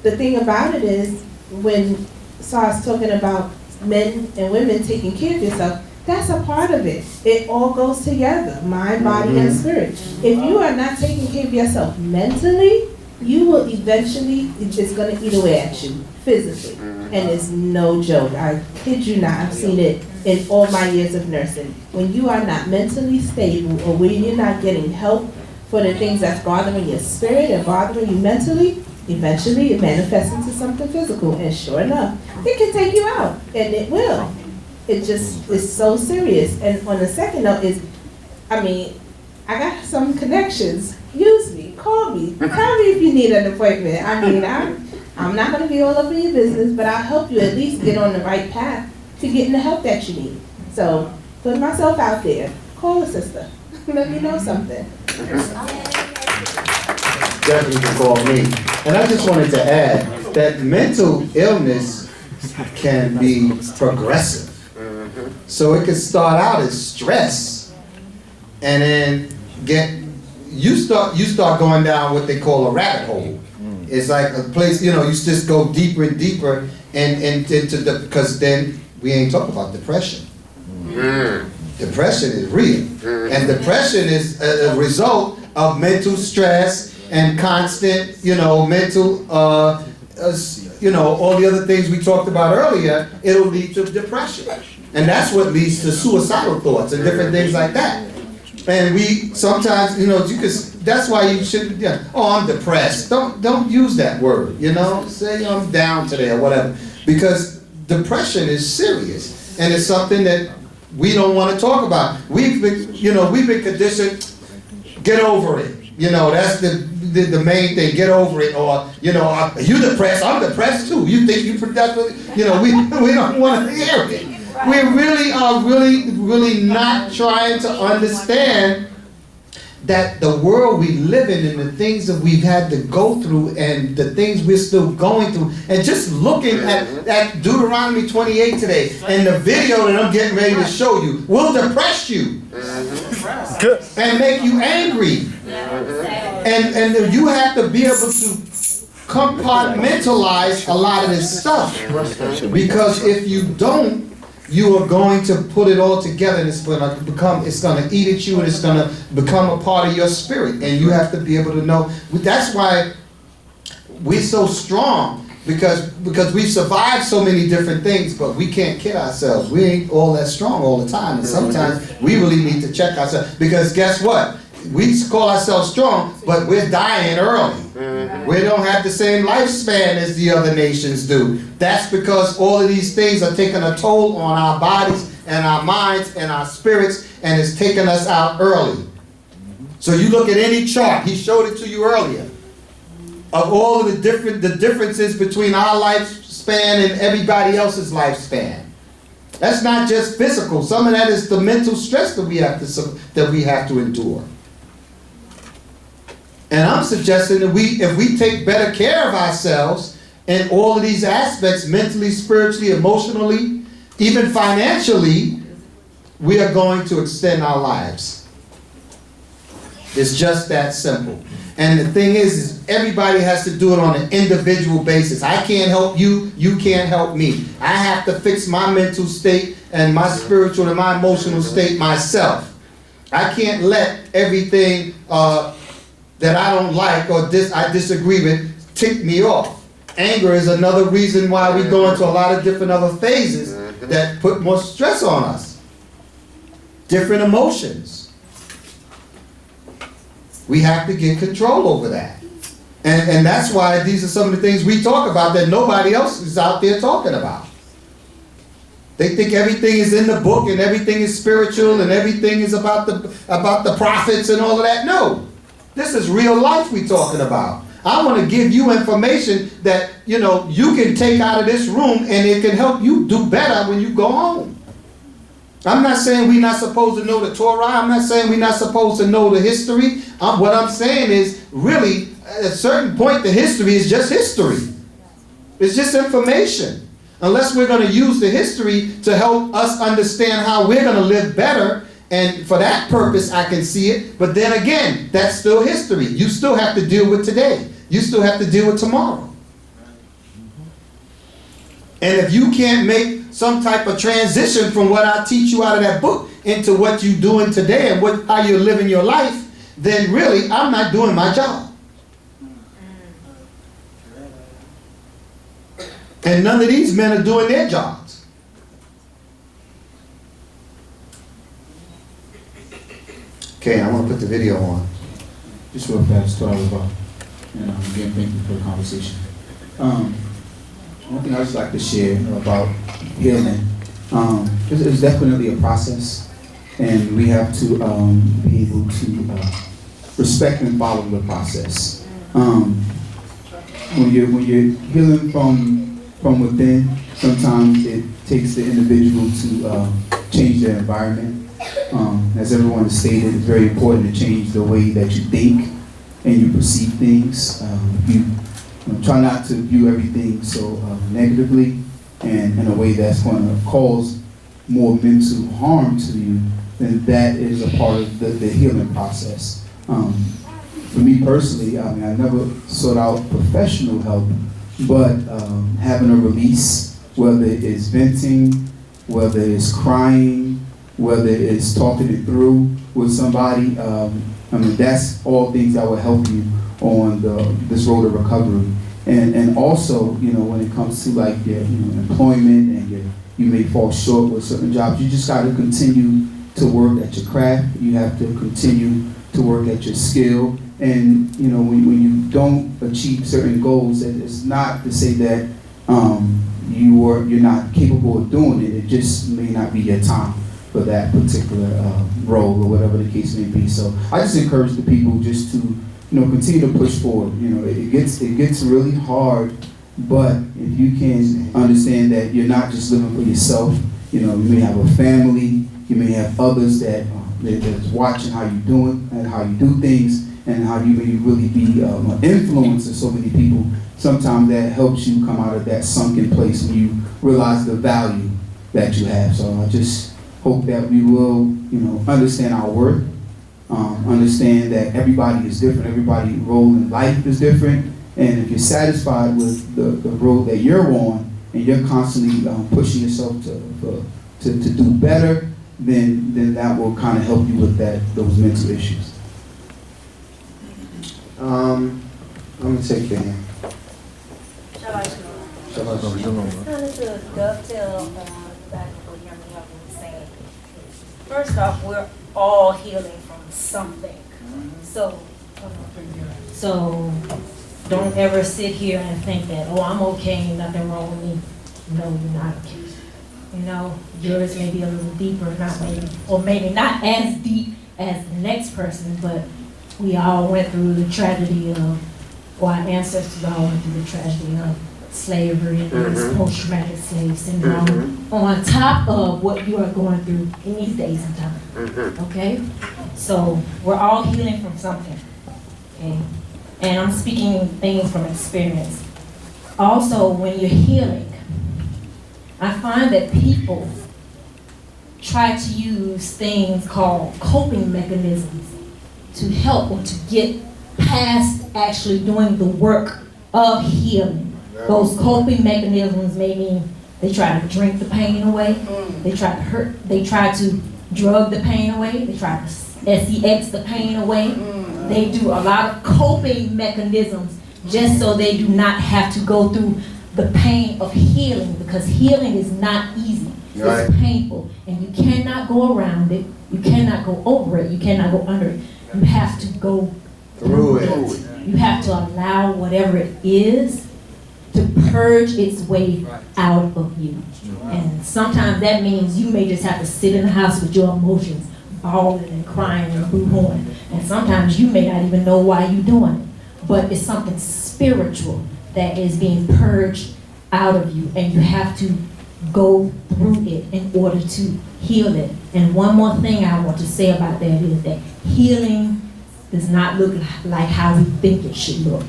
The thing about it is, when SAR's talking about men and women taking care of yourself, that's a part of it. It all goes together, mind, body, and spirit. If you are not taking care of yourself mentally, you will eventually, it's going to eat away at you physically. And it's no joke. I kid you not. I've seen it in all my years of nursing. When you are not mentally stable or when you're not getting help for the things that's bothering your spirit and bothering you mentally, eventually it manifests into something physical. And sure enough, it can take you out. And it will. It just is so serious. And on the second note is, I got some connections. Use me, call me, tell me if you need an appointment. I'm not gonna be all up in your business, but I'll help you at least get on the right path to getting the help that you need. So, put myself out there. Call a sister. Let me know something. Definitely can call me. And I just wanted to add that mental illness can be progressive. So it can start out as stress, and then you start going down what they call a rabbit hole. It's like a place, you just go deeper and deeper, and into because then we ain't talking about depression. Depression is real, and depression is a result of mental stress and constant, mental, all the other things we talked about earlier. It'll lead to depression. And that's what leads to suicidal thoughts and different things like that. And we sometimes, that's why you shouldn't, I'm depressed. Don't use that word, say I'm down today or whatever. Because depression is serious. And it's something that we don't want to talk about. We've been conditioned, get over it. That's the main thing, get over it. Or, are you depressed? I'm depressed too. You think you productive? We don't want to hear it. We really are really not trying to understand that the world we live in and the things that we've had to go through and the things we're still going through. And just looking at Deuteronomy 28 today and the video that I'm getting ready to show you will depress you and make you angry. And you have to be able to compartmentalize a lot of this stuff. Because if you don't, you are going to put it all together and it's going to eat at you and it's going to become a part of your spirit. And you have to be able to know. That's why we're so strong, because we've survived so many different things, but we can't kid ourselves. We ain't all that strong all the time. And sometimes we really need to check ourselves, because guess what? We call ourselves strong, but we're dying early. We don't have the same lifespan as the other nations do. That's because all of these things are taking a toll on our bodies and our minds and our spirits, and it's taking us out early. So you look at any chart, he showed it to you earlier, of all of the differences between our lifespan and everybody else's lifespan. That's not just physical. Some of that is the mental stress that we have to endure. And I'm suggesting that if we take better care of ourselves in all of these aspects, mentally, spiritually, emotionally, even financially, we are going to extend our lives. It's just that simple. And the thing is everybody has to do it on an individual basis. I can't help you, you can't help me. I have to fix my mental state and my spiritual and my emotional state myself. I can't let everything that I don't like or I disagree with tick me off. Anger is another reason why we go into a lot of different other phases that put more stress on us. Different emotions. We have to get control over that. And that's why these are some of the things we talk about that nobody else is out there talking about. They think everything is in the book and everything is spiritual and everything is about the prophets and all of that. No. This is real life we're talking about. I want to give you information that, you can take out of this room and it can help you do better when you go home. I'm not saying we're not supposed to know the Torah. I'm not saying we're not supposed to know the history. What I'm saying is, really, at a certain point, the history is just history. It's just information. Unless we're going to use the history to help us understand how we're going to live better, and for that purpose, I can see it. But then again, that's still history. You still have to deal with today. You still have to deal with tomorrow. And if you can't make some type of transition from what I teach you out of that book into what you're doing today and how you're living your life, then really, I'm not doing my job. And none of these men are doing their jobs. Okay, I want to put the video on. Just real fast, Tavo. And again, thank you for the conversation. One thing I just like to share about healing, it's definitely a process, and we have to be able to respect and follow the process. When you're healing from within, sometimes it takes the individual to change their environment. As everyone has stated, it's very important to change the way that you think and you perceive things. Try not to view everything so negatively and in a way that's going to cause more mental harm to you, then that is a part of the healing process. For me personally, I never sought out professional help, but having a release, whether it's venting, whether it's crying, whether it's talking it through with somebody, that's all things that will help you on this road of recovery. And also, when it comes to like your employment and you may fall short with certain jobs, you just got to continue to work at your craft. You have to continue to work at your skill. And when you don't achieve certain goals, it's not to say that you're not capable of doing it. It just may not be your time for that particular role or whatever the case may be. So I just encourage the people just to continue to push forward. It gets really hard, but if you can understand that you're not just living for yourself, you may have a family, you may have others that's watching how you're doing and how you do things and how you may really be an influence to so many people. Sometimes that helps you come out of that sunken place when you realize the value that you have. So I just hope that we will, understand our worth. Understand that everybody is different, everybody's role in life is different, and if you're satisfied with the road that you're on and you're constantly pushing yourself to do better, then that will kind of help you with those mental issues. I'm going to take your hand. Kind of to dovetail on back what Young was saying. First off, we're all healing from something. So don't ever sit here and think that, oh, I'm okay, nothing wrong with me. No, you're not okay. Yours may be a little deeper, maybe not as deep as the next person, but we all went through the tragedy or our ancestors all went through the tragedy of slavery and post-traumatic slave syndrome on top of what you are going through in these days and time. Okay? So we're all healing from something. Okay? And I'm speaking things from experience. Also, when you're healing, I find that people try to use things called coping mechanisms to help or to get past actually doing the work of healing. Those coping mechanisms may mean they try to drink the pain away, they try to hurt, they try to drug the pain away, they try to sex the pain away. They do a lot of coping mechanisms just so they do not have to go through the pain of healing, because healing is not easy. Right. It's painful, and you cannot go around it, you cannot go over it, you cannot go under it. You have to go through it. You have to allow whatever it is to purge its way out of you. And sometimes that means you may just have to sit in the house with your emotions, bawling and crying and boo-hooing. And sometimes you may not even know why you're doing it. But it's something spiritual that is being purged out of you, and you have to go through it in order to heal it. And one more thing I want to say about that is that healing does not look like how we think it should look.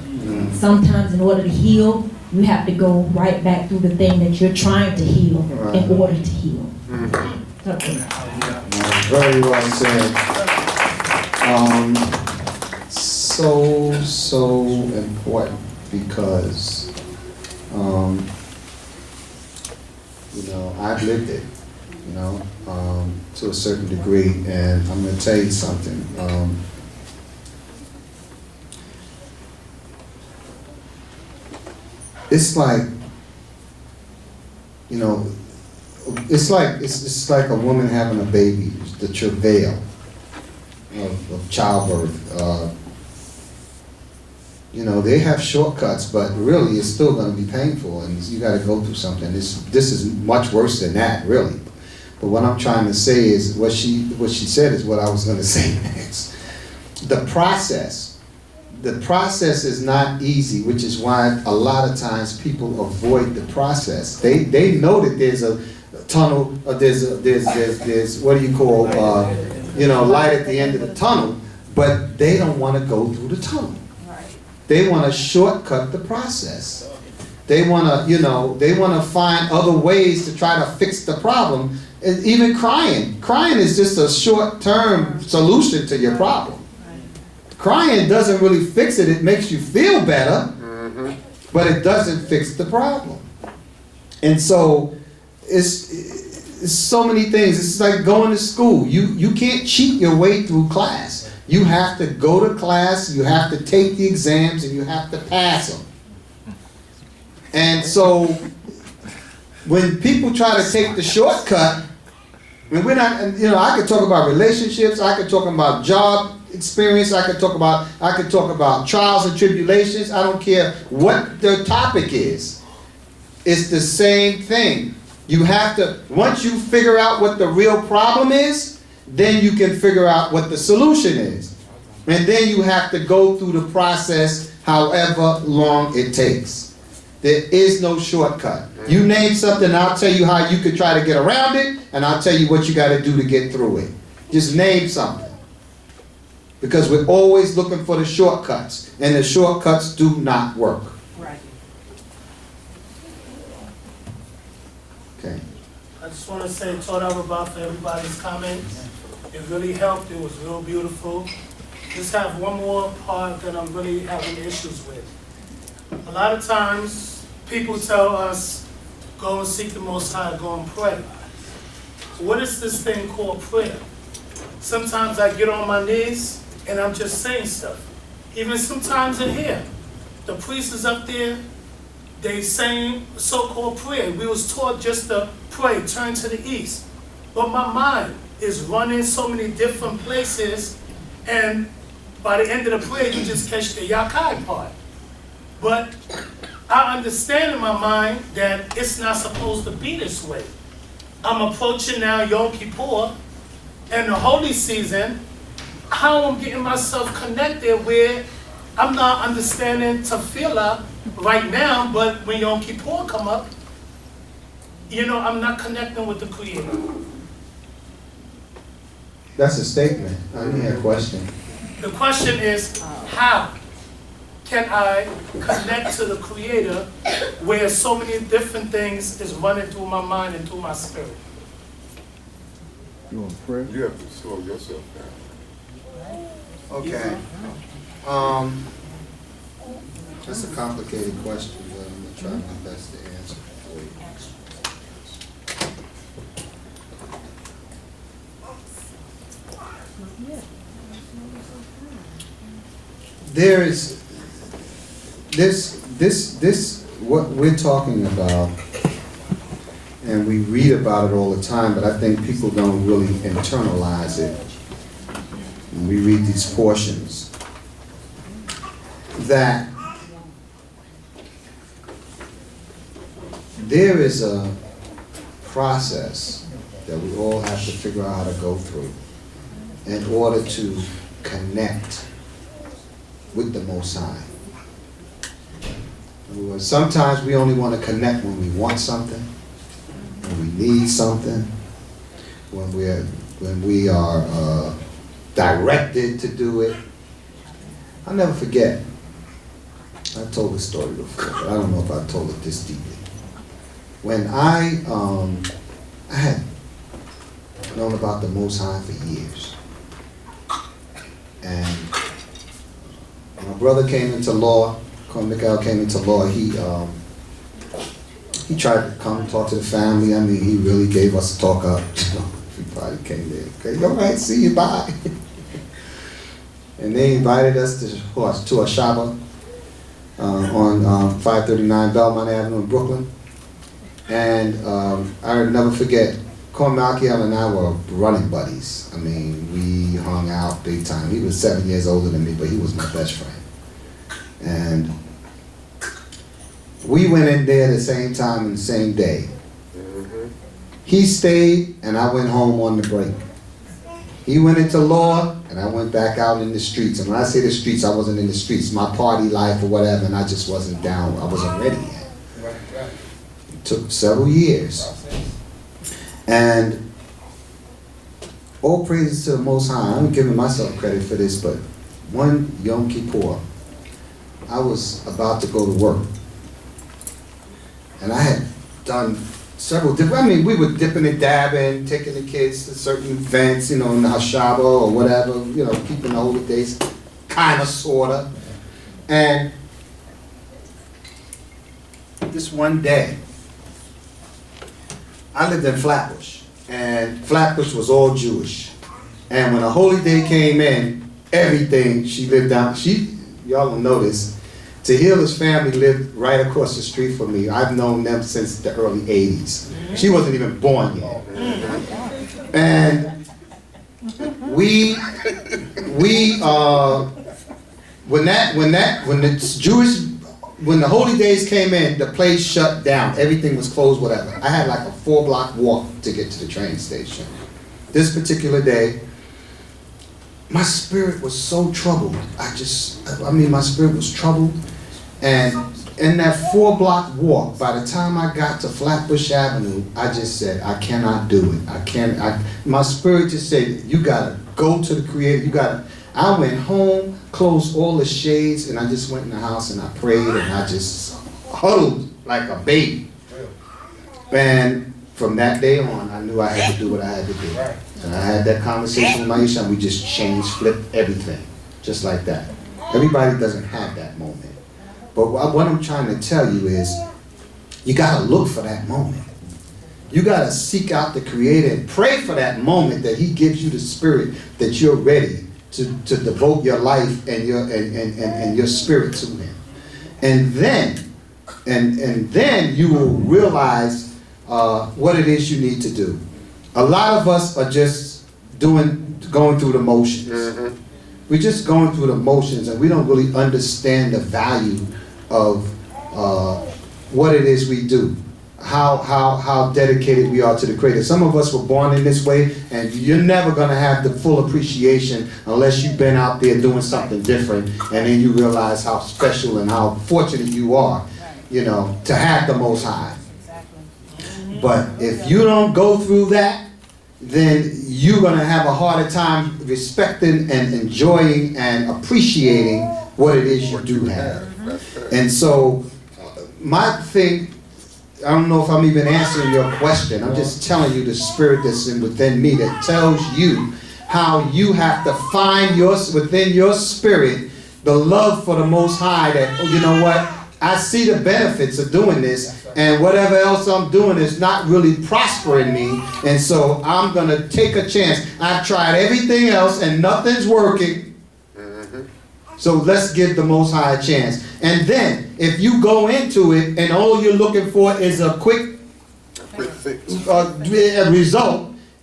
Sometimes in order to heal, you have to go right back through the thing that you're trying to heal in order to heal. Okay. Very well said. So important, because I've lived it, to a certain degree, and I'm going to tell you something. It's like, it's like a woman having a baby, the travail of childbirth. They have shortcuts, but really it's still going to be painful, and you got to go through something. This is much worse than that, really. But what I'm trying to say is, what she said is what I was going to say next. The process is not easy, which is why a lot of times people avoid the process. They know that there's a tunnel, there's what do you call, light at the end of the tunnel, but they don't want to go through the tunnel. They want to shortcut the process. They want to find other ways to try to fix the problem. And even crying is just a short-term solution to your problem. Crying doesn't really fix it. It makes you feel better, but it doesn't fix the problem. And so it's so many things. It's like going to school. You can't cheat your way through class. You have to go to class, you have to take the exams, and you have to pass them. And so when people try to take the shortcut, we're not, I could talk about relationships, I could talk about job experience, I could talk about trials and tribulations. I don't care what the topic is. It's the same thing. You have to, once you figure out what the real problem is, then you can figure out what the solution is. And then you have to go through the process however long it takes. There is no shortcut. You name something, I'll tell you how you could try to get around it, and I'll tell you what you got to do to get through it. Just name something. Because we're always looking for the shortcuts, and the shortcuts do not work. Right. Okay. I just want to say Tavo for everybody's comments. It really helped. It was real beautiful. Just have one more part that I'm really having issues with. A lot of times, people tell us, go and seek the Most High, go and pray. What is this thing called prayer? Sometimes I get on my knees and I'm just saying stuff. Even sometimes in here, the priest is up there, they saying so-called prayer. We was taught just to pray, turn to the east. But my mind is running so many different places, and by the end of the prayer, you just catch the Yakai part. But I understand in my mind that it's not supposed to be this way. I'm approaching now Yom Kippur and the holy season. How I'm getting myself connected where I'm not understanding tefillah right now, but when Yom Kippur come up, I'm not connecting with the Creator. That's a statement. I need a question. The question is, how? can I connect to the Creator where so many different things is running through my mind and through my spirit? You want prayer? You have to slow yourself down. Okay. That's a complicated question, but I'm gonna try my best to answer it for you. There is this what we're talking about, and we read about it all the time, but I think people don't really internalize it. When we read these portions, that there is a process that we all have to figure out how to go through in order to connect with the Most High. In other words, sometimes we only want to connect when we want something, when we need something, when we are directed to do it. I'll never forget. I told this story before, but I don't know if I told it this deeply. When I had known about the Most High for years, and my brother came into law, Mikael came into law, he tried to come talk to the family. I mean, he really gave us a talk up. He probably came there. Okay, all right, see you, bye. And they invited us to a Shabbat on 539 Belmont Avenue in Brooklyn. And I'll never forget, Malkiel and I were running buddies. I mean, we hung out big time. He was 7 years older than me, but he was my best friend. And we went in there the same time and the same day. He stayed and I went home on the break. He went into law and I went back out in the streets. And when I say the streets, I wasn't in the streets, my party life or whatever, and I just wasn't down. I wasn't ready yet. It took several years. And all praises to the Most High. I'm giving myself credit for this, but one Yom Kippur, I was about to go to work. And I had done several different, I mean, we were dipping and dabbing, taking the kids to certain events, you know, in the Hashaba or whatever, you know, keeping the holy days, kind of, sort of. And this one day, I lived in Flatbush, and Flatbush was all Jewish. And when a holy day came in, everything, she lived down, y'all will notice, Tehilah's family lived right across the street from me. I've known them since the early 80s. She wasn't even born yet. And when the holy days came in, the place shut down. Everything was closed, whatever. I had like a 4-block walk to get to the train station. This particular day, my spirit was so troubled. My spirit was troubled. And in that 4-block walk, by the time I got to Flatbush Avenue, I just said, I cannot do it. My spirit just said, you gotta go to the Creator. I went home, closed all the shades, and I just went in the house and I prayed and I just huddled like a baby. And from that day on, I knew I had to do what I had to do. And I had that conversation with Maisha, and we just flipped everything, just like that. Everybody doesn't have that moment. But what I'm trying to tell you is, you gotta look for that moment. You gotta seek out the Creator and pray for that moment that He gives you the spirit that you're ready to devote your life and your spirit to Him. And then you will realize what it is you need to do. A lot of us are just going through the motions. Mm-hmm. We're just going through the motions, and we don't really understand the value of what it is we do, how dedicated we are to the Creator. Some of us were born in this way, and you're never going to have the full appreciation unless you've been out there doing something different, and then you realize how special and how fortunate you are, you know, to have the Most High. But if you don't go through that, then you're going to have a harder time respecting and enjoying and appreciating what it is you do have. And so, my thing, I don't know if I'm even answering your question. I'm just telling you the spirit that's within me that tells you how you have to find within your spirit the love for the Most High, that, oh, you know what, I see the benefits of doing this, and whatever else I'm doing is not really prospering me, and so I'm going to take a chance. I've tried everything else and nothing's working, so let's give the Most High a chance. And then, if you go into it and all you're looking for is a quick result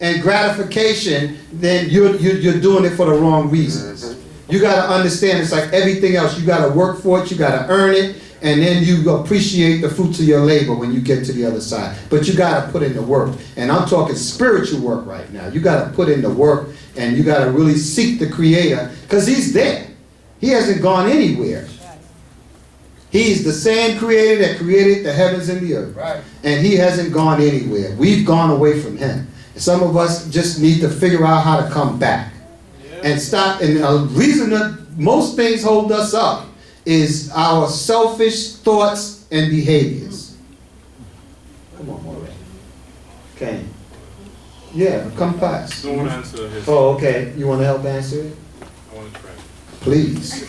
and gratification, then you're doing it for the wrong reasons. You got to understand, it's like everything else. You got to work for it, you got to earn it, and then you appreciate the fruits of your labor when you get to the other side. But you got to put in the work. And I'm talking spiritual work right now. You got to put in the work, and you got to really seek the Creator, because He's there. He hasn't gone anywhere. He's the same Creator that created the heavens and the earth. Right. And He hasn't gone anywhere. We've gone away from Him. Some of us just need to figure out how to come back. And stop. And the reason that most things hold us up is our selfish thoughts and behaviors. Come on, Maureen. Okay. Yeah, come past. Don't want to answer his. Oh, okay. You want to help answer it? I want to try. Please.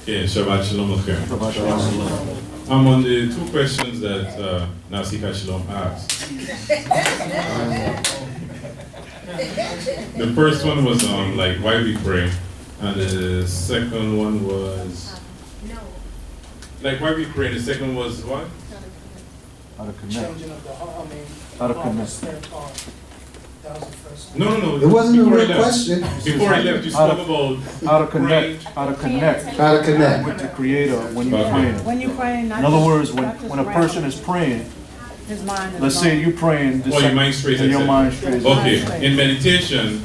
Yeah, Shabbat Shalom Lechem. I'm on the two questions that Nasika Shalom asked. The first one was on like why we pray, and the second one was like why we pray. The second was what? How to connect. Changing of the heart, How to connect. That was the first one. No. It wasn't a Before real I left. question. Before I left, you spoke about How to connect. How to connect. How to connect. With the Creator when you're Okay. praying. When you praying, not In other just- words, not just when a around. person is praying, His mind is let's say gone. you praying, Oh, your mind strays. and your etc. mind strays. Okay. In meditation,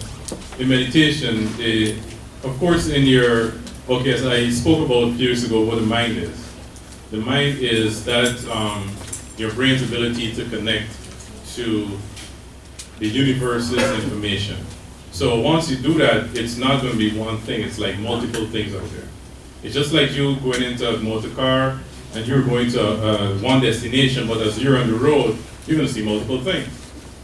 of course, as I spoke about a few years ago, what the mind is. The mind is that your brain's ability to connect to the universe's information. So once you do that, it's not going to be one thing. It's like multiple things out there. It's just like you going into a motor car and you're going to one destination, but as you're on the road, you're going to see multiple things.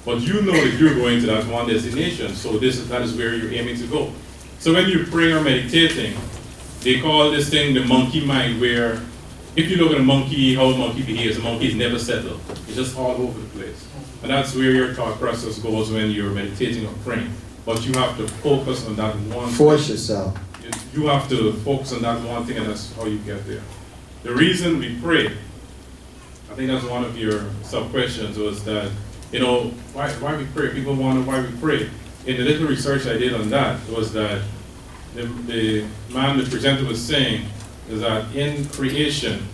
But you know that you're going to that one destination, so that is where you're aiming to go. So when you're praying or meditating, they call this thing the monkey mind, where if you look at a monkey, how a monkey behaves, a monkey is never settled. It's just all over the place. And that's where your thought process goes when you're meditating or praying. But you have to focus on that one Force yourself. You have to focus on that one thing, and that's how you get there. The reason we pray, I think that's one of your sub-questions, was that, why we pray? People wonder why we pray. In the little research I did on that, was that the man, the presenter, was saying is that in creation,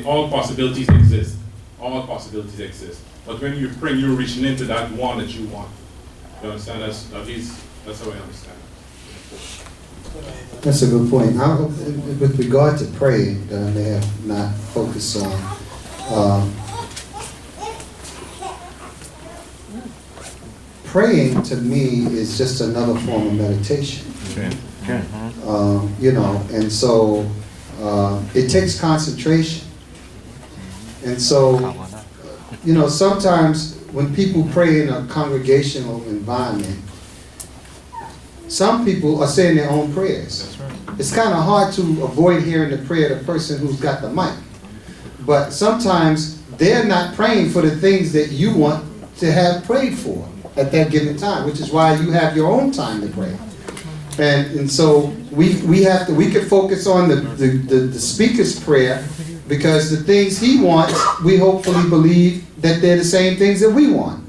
all possibilities exist. All possibilities exist. But when you pray, you're reaching into that one that you want. You understand? That's how I understand it. That's a good point. With regard to praying, that I may have not focused on, praying to me is just another form of meditation. Okay. And so it takes concentration. And so, sometimes when people pray in a congregational environment, some people are saying their own prayers. It's kind of hard to avoid hearing the prayer of the person who's got the mic. But sometimes they're not praying for the things that you want to have prayed for at that given time, which is why you have your own time to pray. And so we can focus on the speaker's prayer, because the things he wants, we hopefully believe that they're the same things that we want,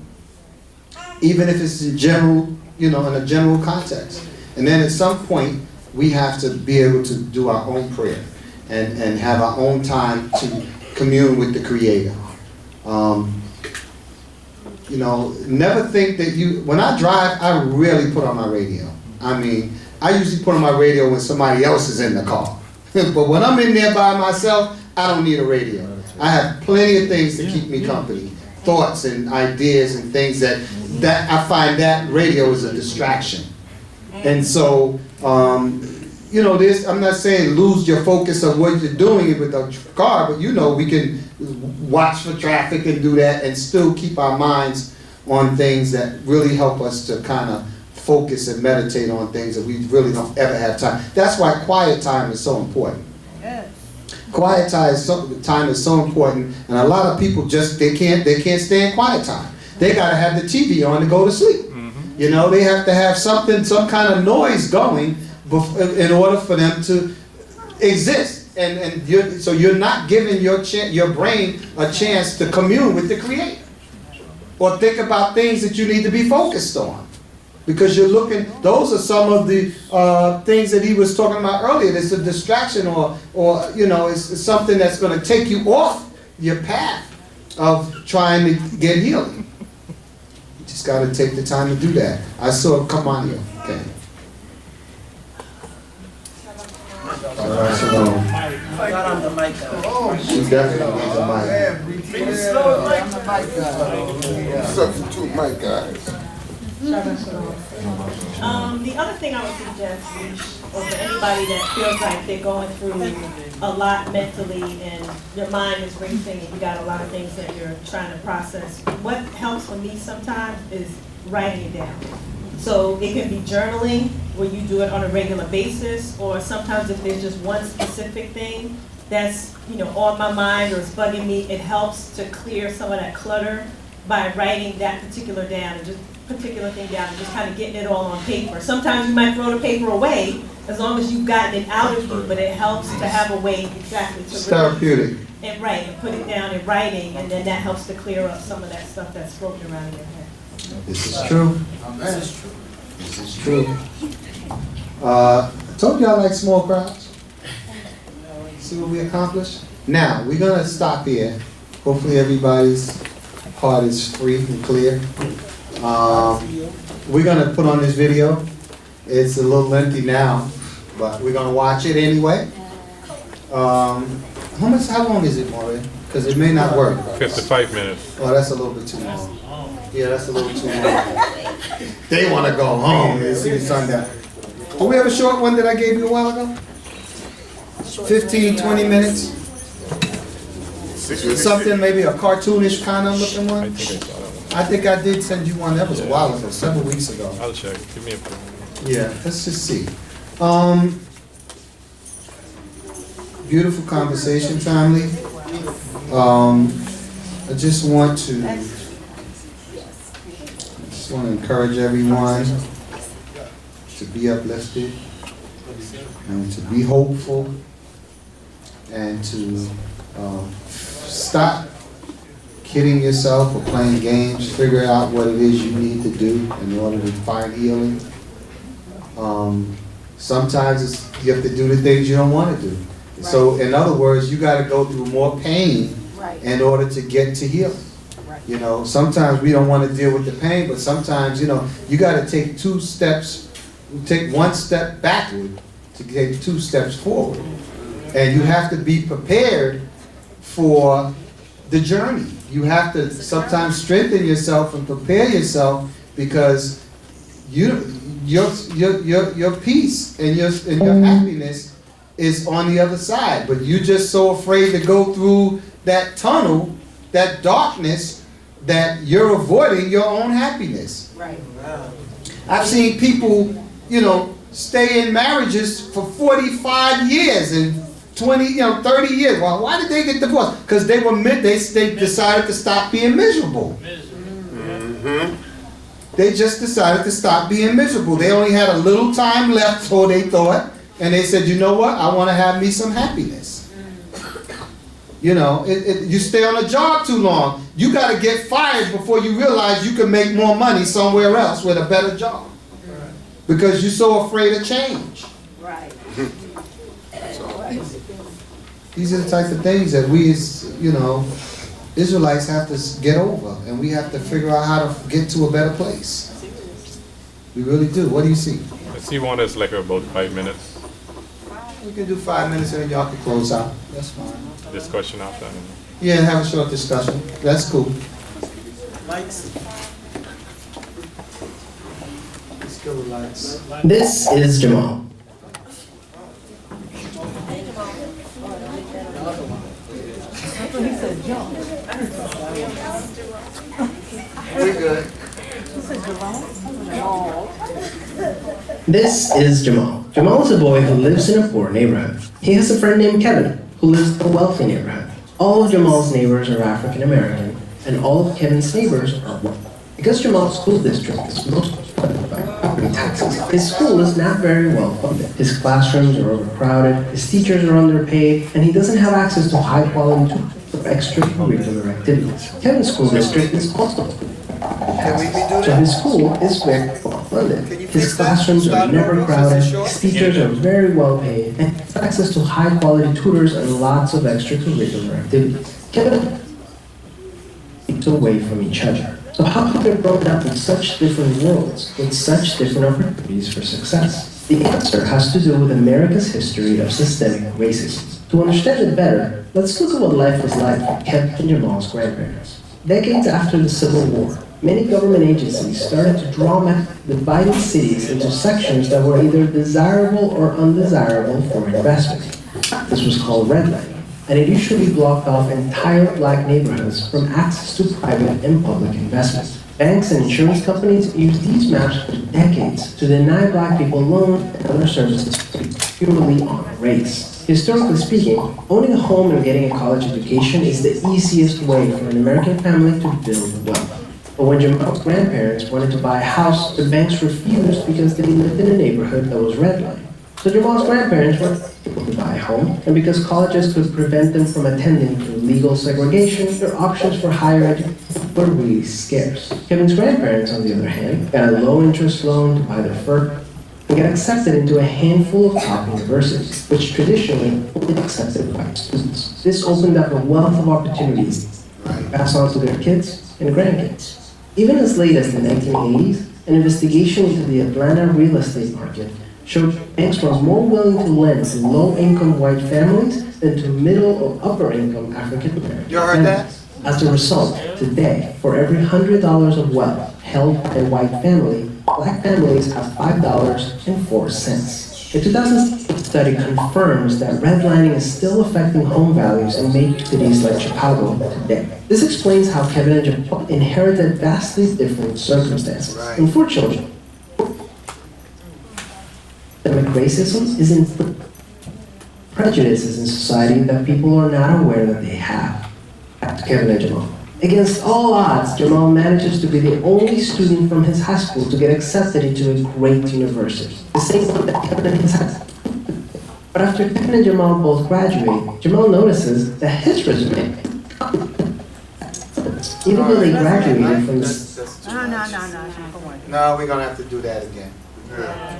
even if it's in general, in a general context. And then at some point, we have to be able to do our own prayer and have our own time to commune with the Creator. Never think that when I drive, I rarely put on my radio. I usually put on my radio when somebody else is in the car. But when I'm in there by myself, I don't need a radio. I have plenty of things to keep me company. Thoughts and ideas and things that I find that radio is a distraction. And so, you know, this, I'm not saying lose your focus of what you're doing with the car, but you know, we can watch for traffic and do that and still keep our minds on things that really help us to kind of focus and meditate on things that we really don't ever have time. That's why quiet time is so important. Quiet time is so important, and a lot of people just they can't stand quiet time. They gotta have the TV on to go to sleep. You know, they have to have something, some kind of noise going in order for them to exist. And so you're not giving your brain a chance to commune with the Creator or think about things that you need to be focused on. Because you're looking, those are some of the things that he was talking about earlier. It's a distraction or you know, it's something that's going to take you off your path of trying to get healing. You just got to take the time to do that. I saw, come on here. Okay. Got on the mic. She definitely needs a mic. Substitute mic, guys. The other thing I would suggest, or for anybody that feels like they're going through a lot mentally and your mind is racing and you got a lot of things that you're trying to process, what helps for me sometimes is writing it down. So it can be journaling, where you do it on a regular basis, or sometimes if there's just one specific thing that's, you know, on my mind or is bugging me, it helps to clear some of that clutter by writing that particular thing down and just kind of getting it all on paper. Sometimes you might throw the paper away as long as you've gotten it out of you, but it helps to have a way exactly to It's therapeutic. And right, and put it down in writing, and then that helps to clear up some of that stuff that's floating around in your head. This is true. This is true. I told you I like small crowds. See what we accomplished? Now, we're going to stop here. Hopefully everybody's heart is free and clear. We're going to put on this video. It's a little lengthy now, but we're going to watch it anyway. How long is it, Maureen? Because it may not work. 55 minutes. Oh, that's a little bit too long. Yeah, that's a little too long. They want to go home and see the sundown. Do we have a short one that I gave you a while ago? 15, 20 minutes? Something, maybe a cartoonish kind of looking one? I think I did send you one. That was a while ago, several weeks ago. I'll check. Give me a few. Yeah, let's just see. Beautiful conversation, family. I just want to encourage everyone to be uplifted and to be hopeful and to stop kidding yourself or playing games. Figure out what it is you need to do in order to find healing. Sometimes you have to do the things you don't want to do. Right. So in other words, you got to go through more pain in order to get to healing. Right. You know, sometimes we don't want to deal with the pain, but sometimes, you know, you got to take take one step backward to take 2 steps forward. And you have to be prepared for the journey. You have to sometimes strengthen yourself and prepare yourself, because your peace and your happiness is on the other side. But you're just so afraid to go through that tunnel, that darkness, that you're avoiding your own happiness. Right. I've seen people, you know, stay in marriages for 45 years and 20, 30 years. Well, why did they get divorced? Because they decided to stop being miserable. They just decided to stop being miserable. They only had a little time left, so they thought, and they said, you know what? I want to have me some happiness. You know, you stay on a job too long, you got to get fired before you realize you can make more money somewhere else with a better job. Because you're so afraid of change. Right. These are the types of things that we, as Israelites, have to get over, and we have to figure out how to get to a better place. We really do. What do you see? I see one that's like about 5 minutes. We can do 5 minutes and then y'all can close out. That's fine. Discussion after. Yeah, have a short discussion. That's cool. Lights. Let's Kill the lights. This is Jamal. We good. This is Jamal. Jamal is a boy who lives in a poor neighborhood. He has a friend named Kevin who lives in a wealthy neighborhood. All of Jamal's neighbors are African American, and all of Kevin's neighbors are white. Because Jamal's school district is mostly funded by property taxes, his school is not very well funded. His classrooms are overcrowded, his teachers are underpaid, and he doesn't have access to high-quality tools for extracurricular activities. Kevin's school district is also so his school is very well funded. His classrooms are never crowded, his teachers are very well paid, and he has access to high-quality tutors and lots of extracurricular activities. Kevin is away from each other. So how could they grow up in such different worlds, with such different opportunities for success? The answer has to do with America's history of systemic racism. To understand it better, let's look at what life was like for Kevin and Jamal's grandparents. Decades after the Civil War, many government agencies started to draw maps dividing cities into sections that were either desirable or undesirable for investment. This was called redlining, and it usually blocked off entire black neighborhoods from access to private and public investments. Banks and insurance companies used these maps for decades to deny black people loans and other services purely on race. Historically speaking, owning a home and getting a college education is the easiest way for an American family to build wealth. But when Jamal's grandparents wanted to buy a house, the banks refused because they lived in a neighborhood that was redlined. So Jamal's grandparents were able to buy a home, and because colleges could prevent them from attending through legal segregation, their options for higher education were really scarce. Kevin's grandparents, on the other hand, got a low-interest loan to buy their first and get accepted into a handful of top universities, which traditionally only accepted white students. This opened up a wealth of opportunities to pass on to their kids and grandkids. Even as late as the 1980s, an investigation into the Atlanta real estate market showed banks were more willing to lend to low-income white families than to middle or upper-income African-American You heard that? families. As a result, today, for every $100 of wealth held by a white family, black families have $5.04. A 2006 study confirms that redlining is still affecting home values in major cities like Chicago today. This explains how Kevin and Jamal inherited vastly different circumstances. Unfortunately, systemic racism is in prejudices in society that people are not aware that they have. Back to Kevin and Jamal. Against all odds, Jamal manages to be the only student from his high school to get accepted into a great university. The same one that Kevin and his high school. But after Kevin and Jamal both graduate, Jamal notices that his resume, even though they graduated from No, we're gonna have to do that again.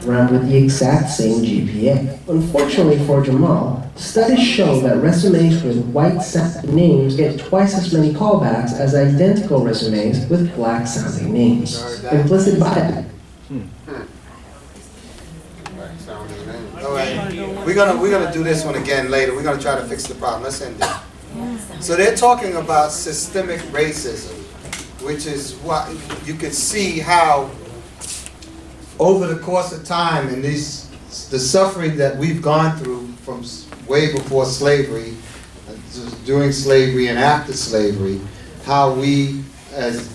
ran with the exact same GPA. Unfortunately for Jamal, studies show that resumes with white-sounding names get twice as many callbacks as identical resumes with black-sounding names. Implicit bias. All right, we're gonna do this one again later. We're gonna try to fix the problem. Let's end it. So they're talking about systemic racism, which is what you can see how over the course of time and the suffering that we've gone through from way before slavery, during slavery and after slavery, how we as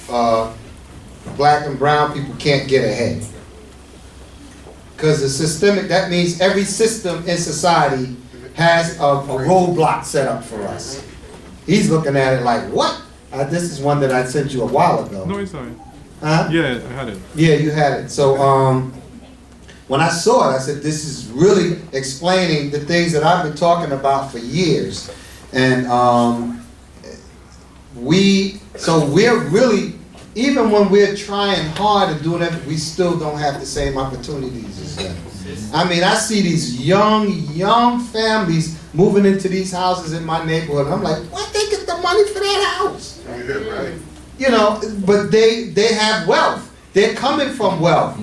black and brown people can't get ahead. Because the systemic, that means every system in society has a roadblock set up for us. He's looking at it like, what? This is one that I sent you a while ago. No, it's all right. Huh? Yeah, I had it. Yeah, you had it. So when I saw it, I said, this is really explaining the things that I've been talking about for years. And we're really, even when we're trying hard to do that, we still don't have the same opportunities as them. I mean, I see these young families moving into these houses in my neighborhood. I'm like, what? They get the money for that house? Right. You know, but they have wealth. They're coming from wealth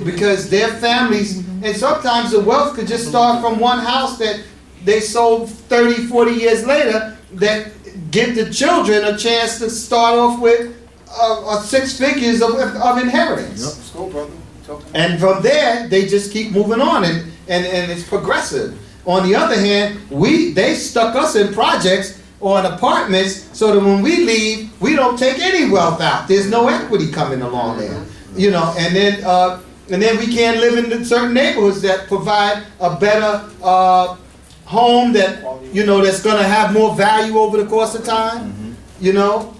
because their families, and sometimes the wealth could just start from one house that they sold 30, 40 years later that give the children a chance to start off with 6 figures of inheritance. Let's go, brother. And from there, they just keep moving on, and it's progressive. On the other hand, they stuck us in projects or in apartments so that when we leave, we don't take any wealth out. There's no equity coming along there, you know. And then we can't live in certain neighborhoods that provide a better home that, you know, that's going to have more value over the course of time, you know.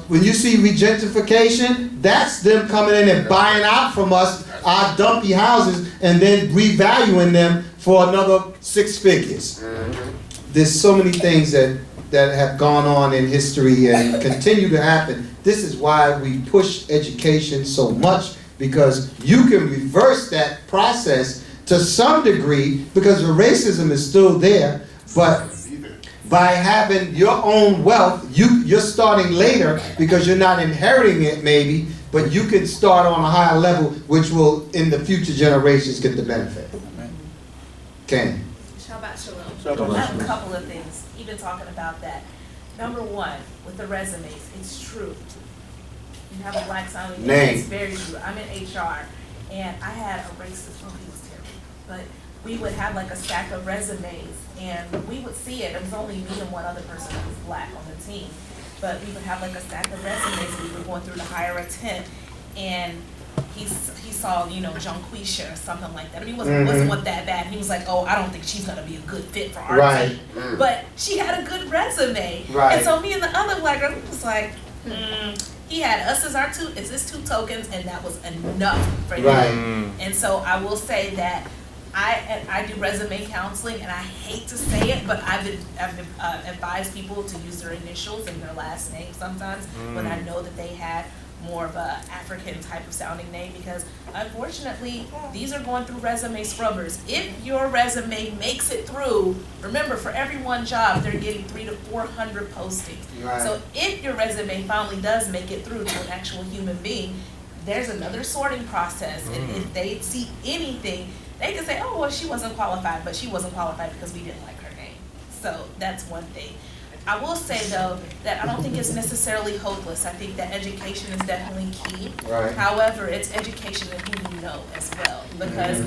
When you see regentification, that's them coming in and buying out from us our dumpy houses and then revaluing them for another 6 figures. There's so many things that have gone on in history and continue to happen. This is why we push education so much, because you can reverse that process to some degree, because the racism is still there, but by having your own wealth, you're starting later because you're not inheriting it maybe, but you can start on a higher level, which will, in the future generations, get the benefit. Ken. Shabbat Shalom. I have a couple of things, even talking about that. Number one, with the resumes, it's true. You have a black sounding name. It's very true. I'm in HR, and I had a racist, he was terrible, but we would have like a stack of resumes, and we would see it. It was only me and one other person who was black on the team. But we would have like a stack of resumes, and we were going through to hire a temp, and he saw, you know, Jonquisha or something like that. I mean, it wasn't that bad. He was like, oh, I don't think she's going to be a good fit for our team. But she had a good resume. And so me and the other black girl was like, he had us as his 2 tokens, and that was enough for him. And so I will say that I do resume counseling, and I hate to say it, but I've advised people to use their initials and their last name sometimes when I know that they had more of a African type of sounding name, because unfortunately these are going through resume scrubbers. If your resume makes it through, remember, for every one job they're getting 300 to 400 postings. So if your resume finally does make it through to an actual human being, there's another sorting process, and if they see anything, they can say, oh, well, she wasn't qualified, but she wasn't qualified because we didn't like her name. So that's one thing. I will say, though, that I don't think it's necessarily hopeless. I think that education is definitely key. However, it's education in who you know as well. Because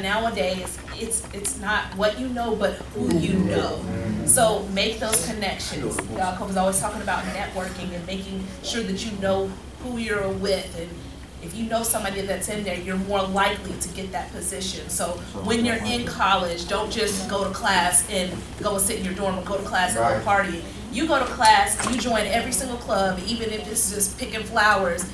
nowadays, it's not what you know, but who you know. So make those connections. Yaakov is always talking about networking and making sure that you know who you're with, and if you know somebody that's in there, you're more likely to get that position. So when you're in college, don't just go to class and go and sit in your dorm, or go to class and go partying. You go to class, you join every single club, even if it's just picking flowers.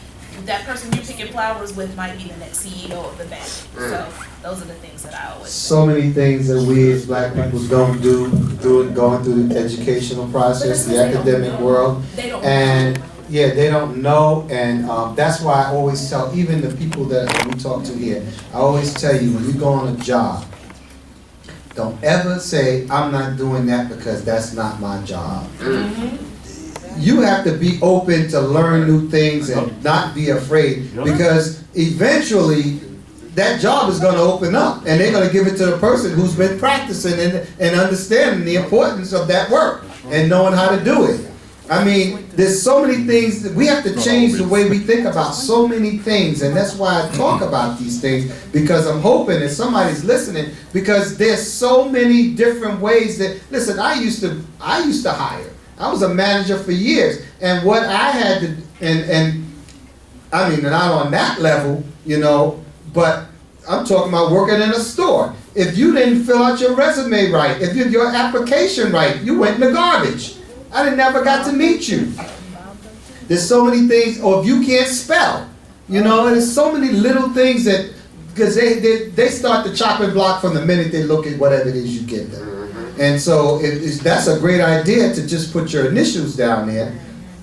That person you're picking flowers with might be the next CEO of the bank. So those are the things that I always say. So many things that we as black people don't do going through the educational process, the academic world. And yeah, they don't know, and that's why I always tell, even the people that we talk to here, I always tell you, when you go on a job, don't ever say, I'm not doing that because that's not my job. You have to be open to learn new things and not be afraid, because eventually that job is going to open up, and they're going to give it to the person who's been practicing and understanding the importance of that work and knowing how to do it. I mean, there's so many things that we have to change the way we think about so many things, and that's why I talk about these things, because I'm hoping that somebody's listening, because there's so many different ways that, listen, I used to hire. I was a manager for years, and what I had to, and I mean, not on that level, you know, but I'm talking about working in a store. If you didn't fill out your resume right, if your application right, you went in the garbage. I never got to meet you. There's so many things, or if you can't spell, you know, and there's so many little things that, because they start the chopping block from the minute they look at whatever it is you give them. And so that's a great idea to just put your initials down there.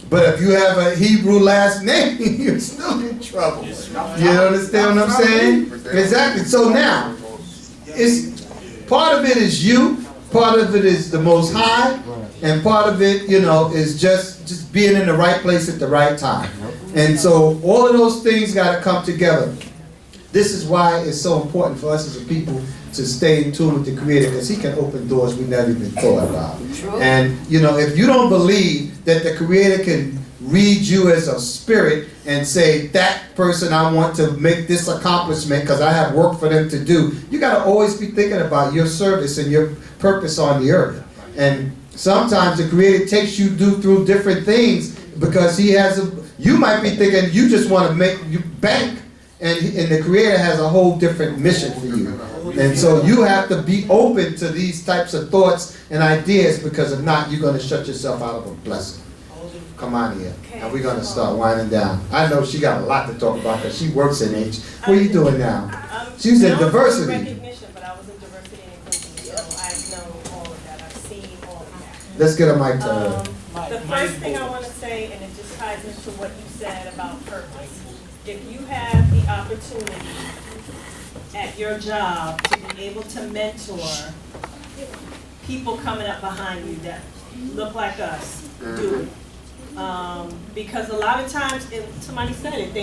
But if you have a Hebrew last name, you're still in trouble. You understand what I'm saying? Exactly. So now, part of it is you, part of it is the Most High, and part of it, you know, is just being in the right place at the right time. And so all of those things got to come together. This is why it's so important for us as a people to stay in tune with the Creator, because He can open doors we never even thought about. And, you know, if you don't believe that the Creator can read you as a spirit and say, that person, I want to make this accomplishment because I have work for them to do. You got to always be thinking about your service and your purpose on the earth. And sometimes the Creator takes you through different things because He has you might be thinking you just want to make you bank, and the Creator has a whole different mission for you. And so you have to be open to these types of thoughts and ideas, because if not, you're going to shut yourself out of a blessing. Come on here. And we're going to start winding down. I know she got a lot to talk about because she works in H. What are you doing now? She's in diversity. Recognition, but I was in diversity and inclusion, so I know all of that. I've seen all of that. Let's get a mic to her. The first thing I want to say, and it just ties into what you said about purpose. If you have the opportunity at your job to be able to mentor people coming up behind you that look like us, do it. Because a lot of times, and somebody said it,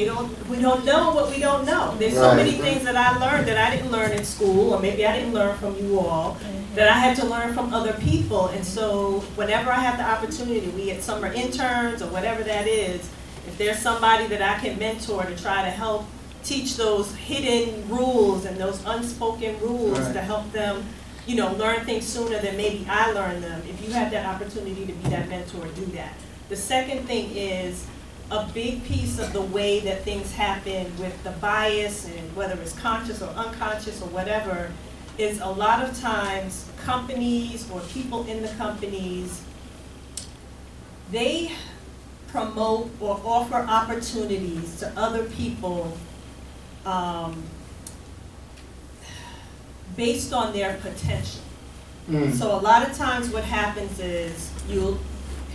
we don't know what we don't know. There's so many things that I learned that I didn't learn in school, or maybe I didn't learn from you all, that I had to learn from other people. And so whenever I have the opportunity, we at summer interns or whatever that is, if there's somebody that I can mentor to try to help teach those hidden rules and those unspoken rules to help them, you know, learn things sooner than maybe I learned them. If you have that opportunity to be that mentor, do that. The second thing is a big piece of the way that things happen with the bias, and whether it's conscious or unconscious or whatever, is a lot of times companies or people in the companies, they promote or offer opportunities to other people based on their potential. So a lot of times what happens is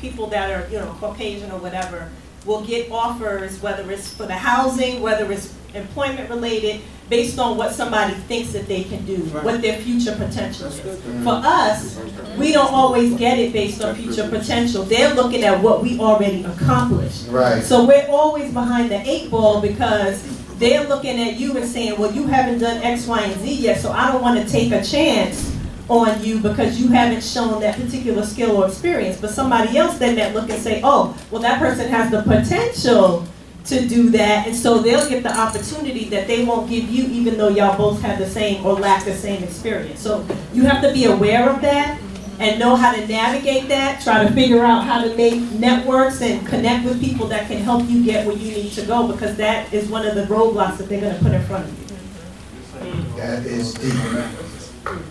people that are, you know, Caucasian or whatever, will get offers, whether it's for the housing, whether it's employment related, based on what somebody thinks that they can do, what their future potential is. For us, we don't always get it based on future potential. They're looking at what we already accomplished. So we're always behind the 8 ball, because they're looking at you and saying, well, you haven't done X, Y, and Z yet, so I don't want to take a chance on you because you haven't shown that particular skill or experience. But somebody else then that look and say, oh, well, that person has the potential to do that, and so they'll get the opportunity that they won't give you, even though y'all both have the same or lack the same experience. So you have to be aware of that and know how to navigate that, try to figure out how to make networks and connect with people that can help you get where you need to go, because that is one of the roadblocks that they're going to put in front of you. That is deep.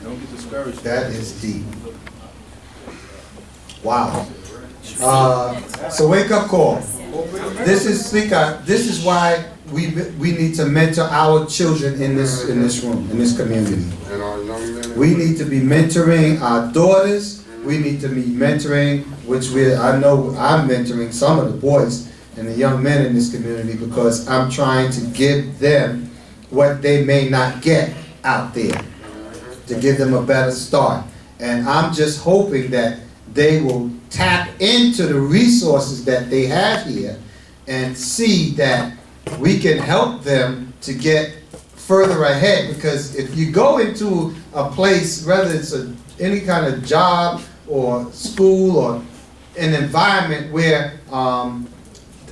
Don't get discouraged. That is deep. Wow. So wake up call. This is why we need to mentor our children in this room, in this community. We need to be mentoring our daughters. We need to be mentoring, I know I'm mentoring some of the boys and the young men in this community, because I'm trying to give them what they may not get out there, to give them a better start. And I'm just hoping that they will tap into the resources that they have here and see that we can help them to get further ahead. Because if you go into a place, whether it's any kind of job or school or an environment where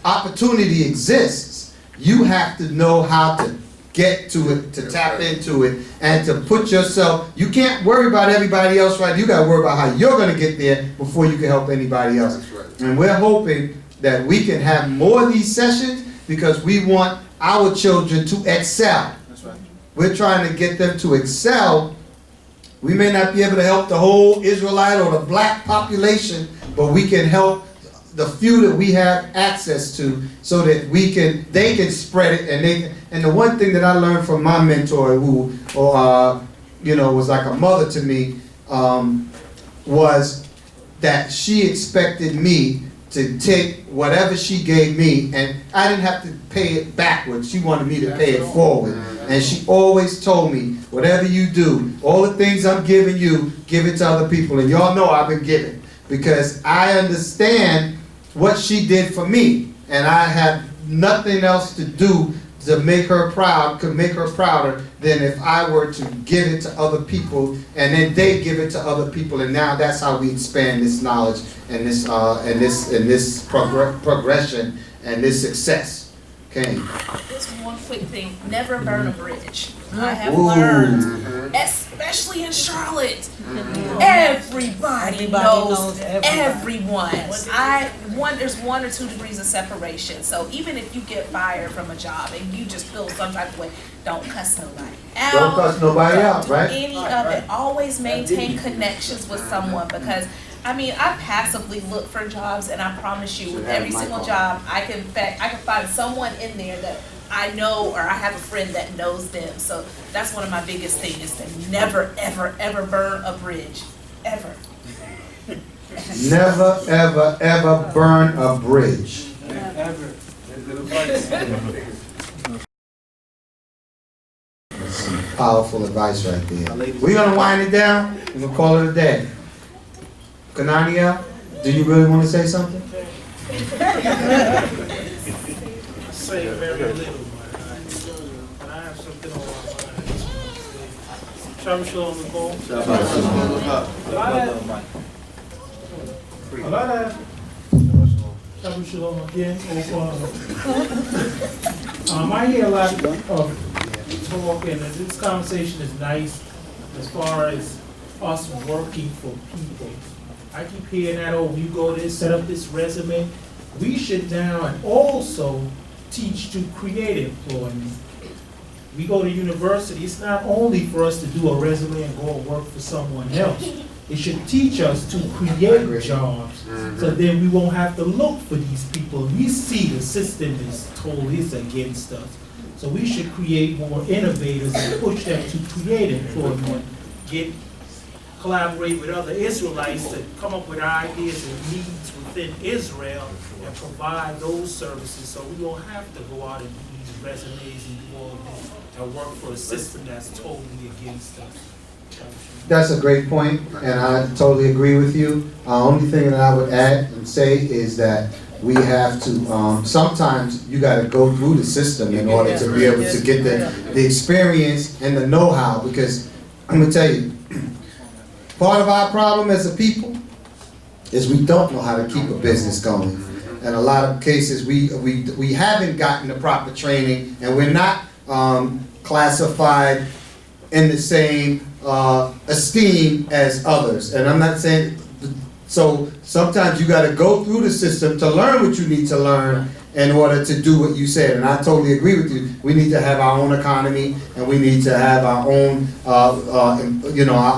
opportunity exists, you have to know how to get to it, to tap into it, and to put yourself, you can't worry about everybody else, right? You got to worry about how you're going to get there before you can help anybody else. And we're hoping that we can have more of these sessions, because we want our children to excel. We're trying to get them to excel. We may not be able to help the whole Israelite or the black population, but we can help the few that we have access to, so that they can spread it. And the one thing that I learned from my mentor, who was like a mother to me, was that she expected me to take whatever she gave me, and I didn't have to pay it backwards. She wanted me to pay it forward. And she always told me, whatever you do, all the things I'm giving you, give it to other people. And y'all know I've been giving, because I understand what she did for me, and I have nothing else to do to make her proud, could make her prouder than if I were to give it to other people and then they give it to other people, and now that's how we expand this knowledge and this progression and this success. Okay. Just one quick thing, never burn a bridge. I have learned, especially in Charlotte, everybody knows everyone. There's 1 or 2 degrees of separation. So even if you get fired from a job and you just feel some type of way, don't cuss nobody out. Don't cuss nobody out, right? Any of it. Always maintain connections with someone, because I mean, I passively look for jobs, and I promise you, with every single job, I can find someone in there that I know, or I have a friend that knows them. So that's one of my biggest things, is to never, ever, ever burn a bridge, ever. Never, ever, ever burn a bridge. Powerful advice right there. We're gonna wind it down. We're gonna call it a day. Kanania, do you really want to say something? Say very little, but I have something on my mind. Shabbat shalom, Nicole. Shabbat shalom again. I hear a lot of talk, and this conversation is nice as far as us working for people. I keep hearing that, oh, you go there, set up this resume. We should now and also teach to create employment. We go to university, it's not only for us to do a resume and go and work for someone else. It should teach us to create jobs, so then we won't have to look for these people. We see the system is totally against us. So we should create more innovators and push them to create employment, collaborate with other Israelites to come up with ideas and needs within Israel and provide those services, so we don't have to go out and do these resumes and do all this and work for a system that's totally against us. That's a great point, and I totally agree with you. Only thing that I would add and say is that we have to, sometimes you gotta go through the system in order to be able to get the experience and the know-how, because I'm gonna tell you, part of our problem as a people is we don't know how to keep a business going. In a lot of cases, we haven't gotten the proper training, and we're not classified in the same esteem as others. And I'm not saying, so sometimes you gotta go through the system to learn what you need to learn in order to do what you said. And I totally agree with you. We need to have our own economy, and we need to have our own, our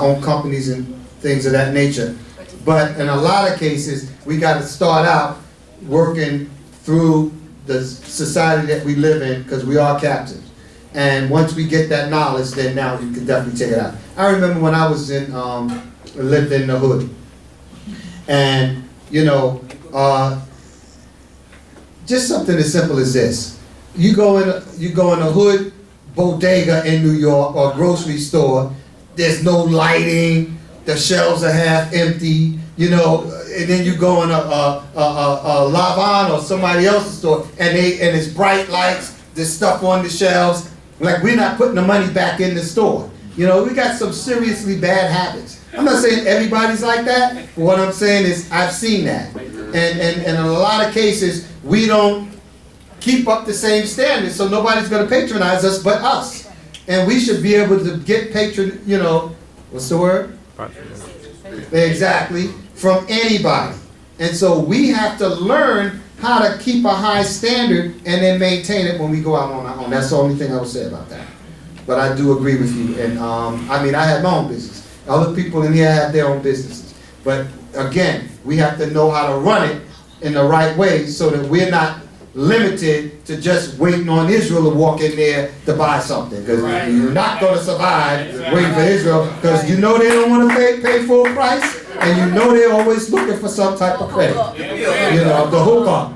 own companies and things of that nature. But in a lot of cases, we gotta start out working through the society that we live in, because we are captives. And once we get that knowledge, then now we can definitely take it out. I remember when I was lived in the hood. And, just something as simple as this. You go in a hood bodega in New York or grocery store, there's no lighting, the shelves are half empty, and then you go in a Lavan or somebody else's store, and it's bright lights, there's stuff on the shelves, like we're not putting the money back in the store. We got some seriously bad habits. I'm not saying everybody's like that, but what I'm saying is I've seen that. And in a lot of cases, we don't keep up the same standards, so nobody's going to patronize us but us. And we should be able to get what's the word? Exactly, from anybody. And so we have to learn how to keep a high standard and then maintain it when we go out on our own. That's the only thing I would say about that. But I do agree with you. And I have my own business. Other people in here have their own businesses. But again, we have to know how to run it in the right way so that we're not limited to just waiting on Israel to walk in there to buy something. Because you're not going to survive waiting for Israel, because they don't want to pay full price, and they're always looking for some type of credit. The hookup.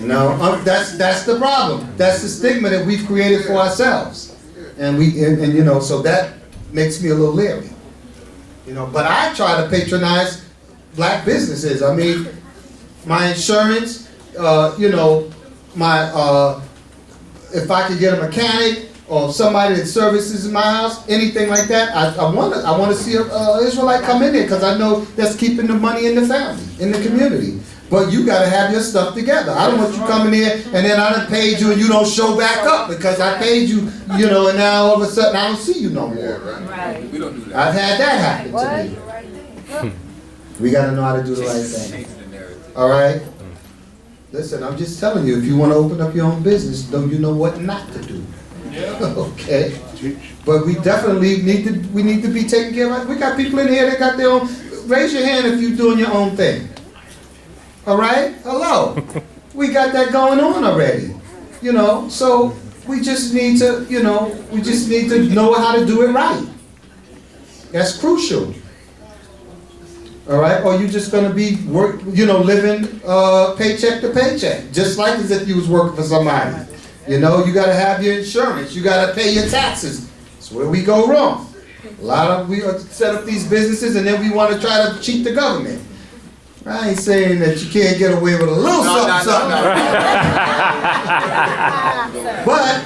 No, that's the problem. That's the stigma that we've created for ourselves. And so that makes me a little leery. But I try to patronize black businesses. I mean, my insurance, my if I could get a mechanic or somebody that services my house, anything like that, I want to see an Israelite come in there because I know that's keeping the money in the family, in the community. But you got to have your stuff together. I don't want you coming here and then I done paid you and you don't show back up because I paid you, you know, and now all of a sudden I don't see you no more. Right. We don't do that. I've had that happen to me. We got to know how to do the right thing. All right? Listen, I'm just telling you, if you want to open up your own business, though, you know what not to do. Okay? But we definitely need to be taking care of it. We got people in here that got their own. Raise your hand if you're doing your own thing. All right? Hello. We got that going on already. You know, so we just need to, you know, know how to do it right. That's crucial. All right? Or you just going to be living paycheck to paycheck, just like as if you was working for somebody. You know, you got to have your insurance. You got to pay your taxes. That's where we go wrong. A lot of we set up these businesses and then we want to try to cheat the government. I ain't saying that you can't get away with a little something. But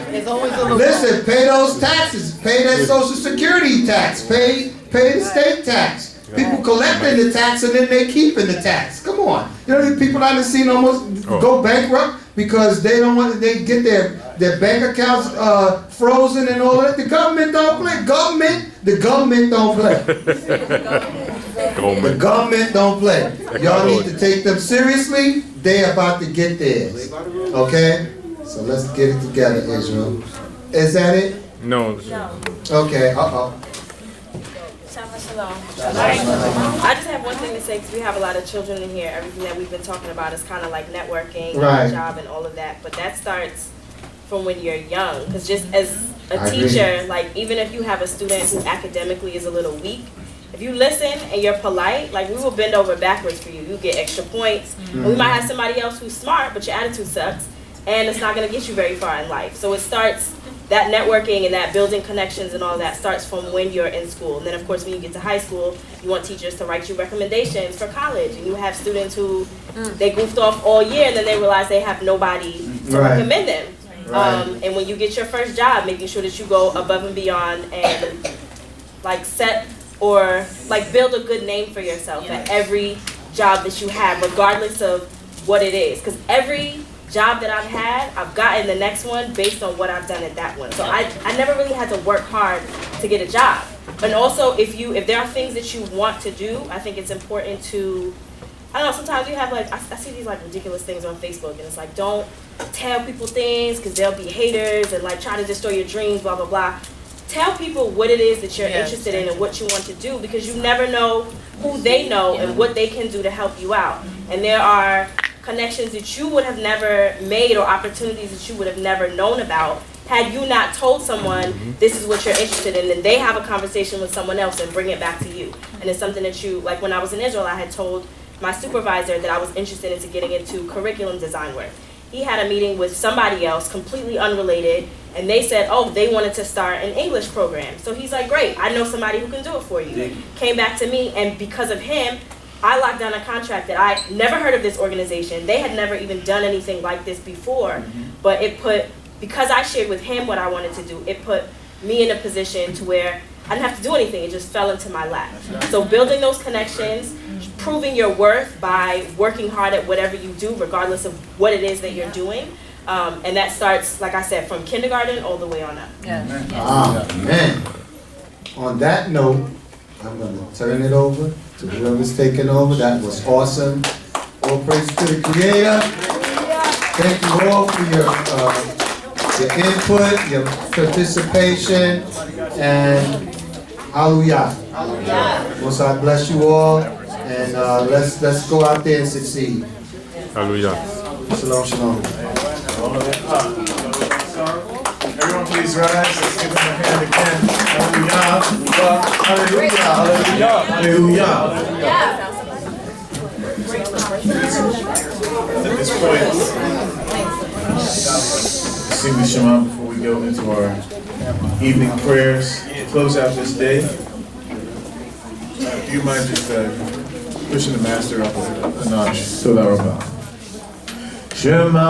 listen, pay those taxes. Pay that Social Security tax. Pay the state tax. People collecting the tax and then they keeping the tax. Come on. You know, these people I've seen almost go bankrupt because they don't want they get their bank accounts frozen and all that. The government don't play. The government don't play. The government don't play. Y'all need to take them seriously. They're about to get theirs. Okay? So let's get it together, Israel. Is that it? No. Okay, uh-oh. Shalom. I just have one thing to say because we have a lot of children in here. Everything that we've been talking about is kind of like networking, right, job, and all of that. But that starts from when you're young. Because just as a teacher, like even if you have a student who academically is a little weak, if you listen and you're polite, like we will bend over backwards for you. You get extra points. Mm-hmm. And we might have somebody else who's smart, but your attitude sucks, and it's not going to get you very far in life. So it starts. That networking and that building connections and all that starts from when you're in school. And then, of course, when you get to high school, you want teachers to write you recommendations for college. And you have students who, they goofed off all year and then they realize they have nobody to recommend them. And when you get your first job, making sure that you go above and beyond and like set or like build a good name for yourself at every job that you have, regardless of what it is. Because every job that I've had, I've gotten the next one based on what I've done at that one. So I never really had to work hard to get a job. And also, if there are things that you want to do, I think it's important to, I don't know, sometimes you have like, I see these like ridiculous things on Facebook and it's like, don't tell people things because they'll be haters and like try to destroy your dreams, blah, blah, blah. Tell people what it is that you're interested in and what you want to do because you never know who they know and what they can do to help you out. And there are connections that you would have never made or opportunities that you would have never known about had you not told someone this is what you're interested in, and they have a conversation with someone else and bring it back to you. And it's something that you, like when I was in Israel, I had told my supervisor that I was interested into getting into curriculum design work. He had a meeting with somebody else, completely unrelated, and they said, oh, they wanted to start an English program. So he's like, great, I know somebody who can do it for you. Came back to me, and because of him, I locked down a contract that I never heard of this organization. They had never even done anything like this before, but because I shared with him what I wanted to do, it put me in a position to where I didn't have to do anything. It just fell into my lap. So building those connections, proving your worth by working hard at whatever you do, regardless of what it is that you're doing. And that starts, like I said, from kindergarten all the way on up. Amen. On that note, I'm going to turn it over to whoever's taking over. That was awesome. All praise to the Creator. Thank you all for your input, your participation, and hallelujah. Most I bless you all, and let's go out there and succeed. Hallelujah. Shalom, shalom. Everyone please rise. Let's give them a hand again. Hallelujah. Hallelujah. Hallelujah. At this point, sing the Shema before we go into our evening prayers to close out this day. Do you mind just pushing the master up a notch so that we're about? Shema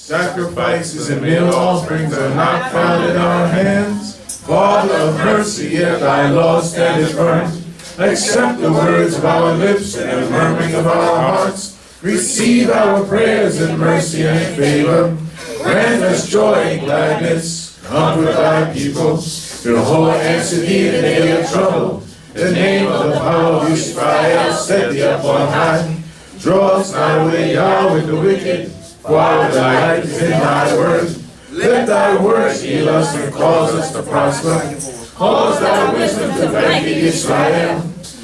Sacrifices and meal offerings are not found in our hands. Father of mercy, yet thy law standeth firm. Accept the words of our lips and the murmuring of our hearts. Receive our prayers in mercy and favor. Grant us joy and gladness. Comfort thy people. Jehovah answer thee in the day of trouble. The name of the power of Israel set thee up on high. Draw us not away, Yahweh, with the wicked. For our delight is in thy word. Let thy word heal us and cause us to prosper. Cause thy wisdom to benefit Israel.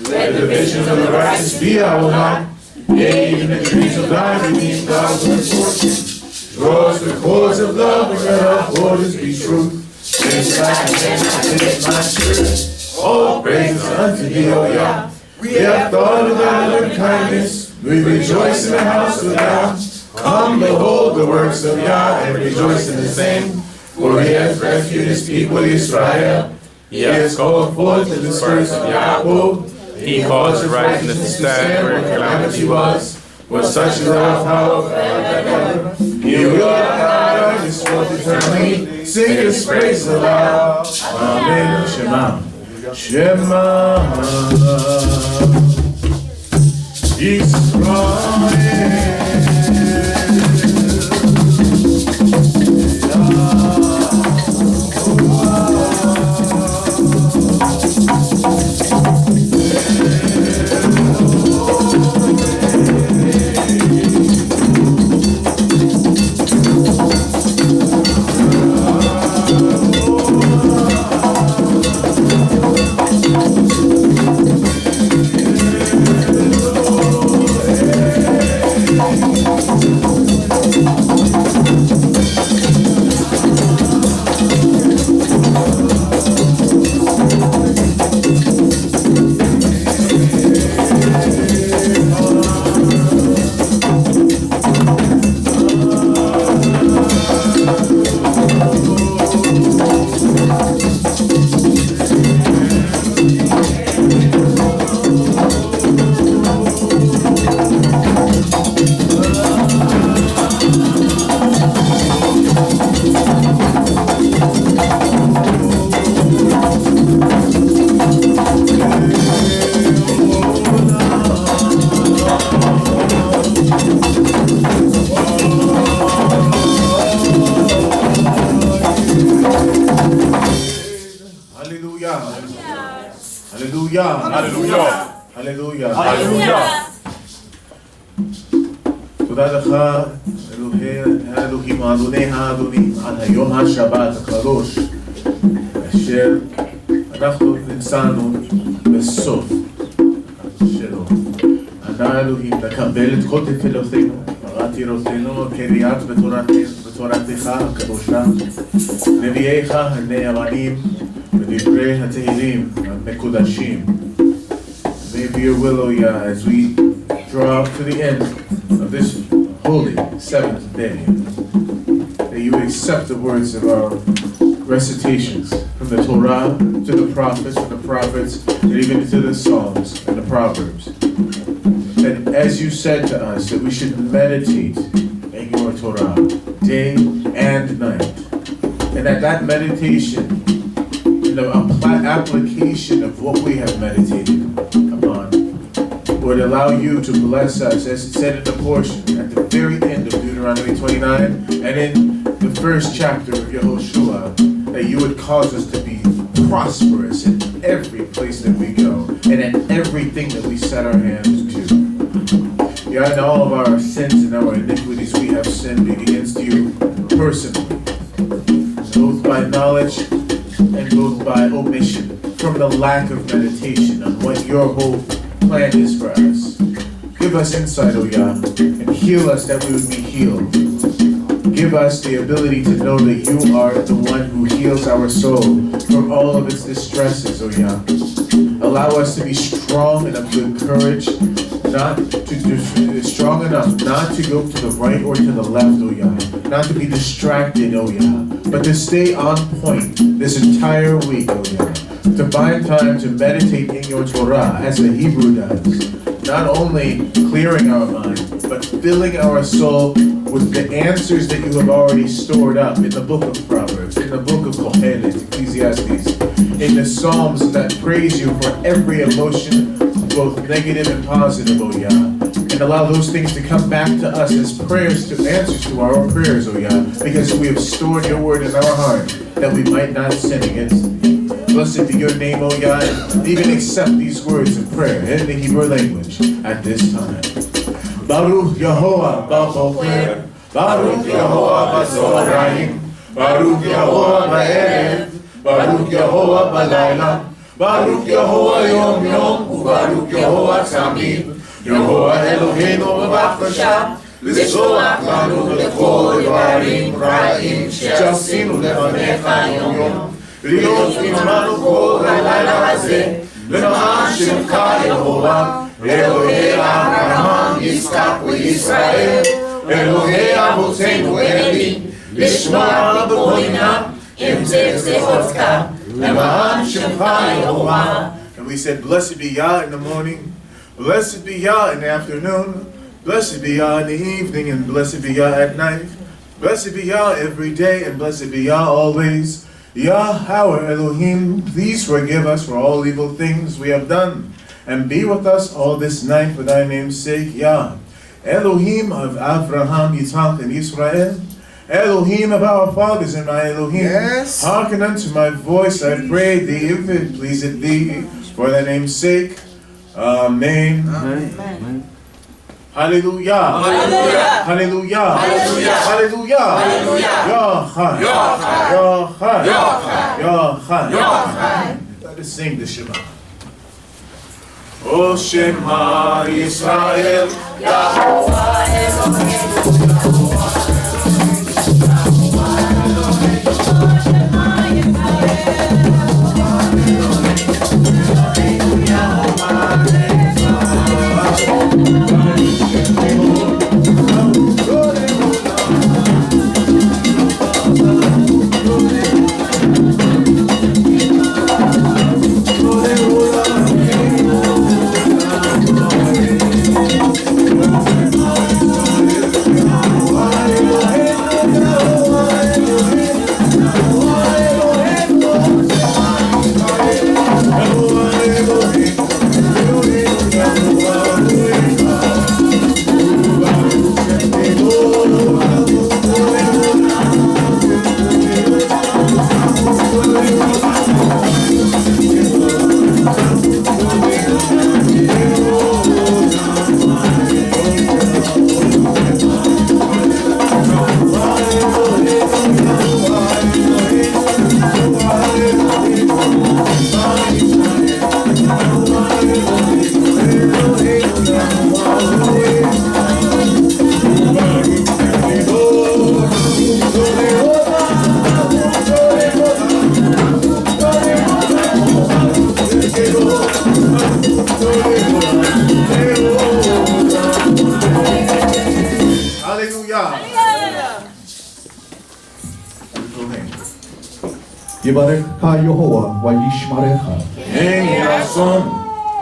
Let the visions of the righteous be our lot. Yea, even the dreams of thy redeemed God will fortune. Draw us with cords of love and let our borders be true. Since thy commandments my spirit. All praises unto thee, O Yah. We have thought of thy loving kindness. We rejoice in the house of Yah. Come, behold the works of Yah, and rejoice in the same. For he has rescued his people Israel. He has called forth the dispersed of Yaakov. He caused the rising to stand where calamity was. For such is our power forever and ever. He will not hide his forth eternally. Sing his praise aloud. Amen. Shema. Shema. Israel. תודה לך, האלוהים האדוני האדונים, על היום השבת הקדוש, אשר אנחנו נמצאנו בסוף שלו. אנא אלוהים, לקבל את כל תפילותינו, ורתירותינו, קריאת בתורתך הקדושה, נביאיך הנאמנים, ודברי התהילים המקודשים. May be your will, O Yah, as we draw to the end of this holy seventh day, that you accept the words of our recitations, from the Torah to the prophets, and the prophets, and even to the Psalms and the Proverbs. And as you said to us, that we should meditate in your Torah day and night. And that meditation, the application of what we have meditated upon, would allow you to bless us, as it said in the portion at the very end of Deuteronomy 29, and in the first chapter of Yehoshua, that you would cause us to be prosperous in every place that we go, and in everything that we set our hands to. Yeah, in all of our sins and our iniquities, we have sinned against you personally, both by knowledge and both by omission, from the lack of meditation on what your whole plan is for us. Give us insight, O Yah, and heal us that we would be healed. Give us the ability to know that you are the one who heals our soul from all of its distresses, O Yah. Allow us to be strong and of good courage, strong enough not to go to the right or to the left, O Yah, not to be distracted, O Yah, but to stay on point this entire week, O Yah, to find time to meditate in your Torah as the Hebrew does, not only clearing our mind, but filling our soul with the answers that you have already stored up in the book of Proverbs, in the book of Kohelet, Ecclesiastes, in the Psalms that praise you for every emotion, both negative and positive, O Yah, and allow those things to come back to us as prayers, to answers to our prayers, O Yah, because we have stored your word in our heart, that we might not sin against thee. Blessed be your name, O Yah, and even accept these words of prayer in the Hebrew language at this time. Baruch Yehovah Ba'boker, Baruch Yehovah B'Zoraim, Baruch Yehovah Ba'erev, Baruch Yehovah B'Layla, Baruch Yehovah Yom Yom, Ubaruch Yehovah Tamid, Yehovah Eloheinu B'Bachashah, L'Zoach Lanu L'Kol Dvarim Ra'im She'asinu Lefanecha Yom Yom, L'Yot Imanu Kol Ha'Layla Hazeh, L'Ma'an Shemcha Yehovah, Elohei Abraham, Yitzchak Yisrael, Elohei Avotenu Eli, Lishma B'Koina, Im Tevzechotka, L'Ma'an Shemcha Yehovah. And we said, blessed be Yah in the morning, blessed be Yah in the afternoon, blessed be Yah in the evening, and blessed be Yah at night. Blessed be Yah every day, and blessed be Yah always. Yah, our Elohim, please forgive us for all evil things we have done, and be with us all this night for thy name's sake, Yah. Elohim of Abraham, Yitzhak, and Israel, Elohim of our fathers and my Elohim, yes. Hearken unto my voice, I pray thee, if it pleaseth thee, for thy name's sake. Amen. Amen. Hallelujah. Hallelujah. Hallelujah. Hallelujah. Hallelujah. Hallelujah. Yochai. Yochai. Yochai. Yochai. Yochai. Let us sing the Shema. O Shema Yisrael, Yahovah Yivarecha Yehovah vayishmarecha. כן יהי רצון.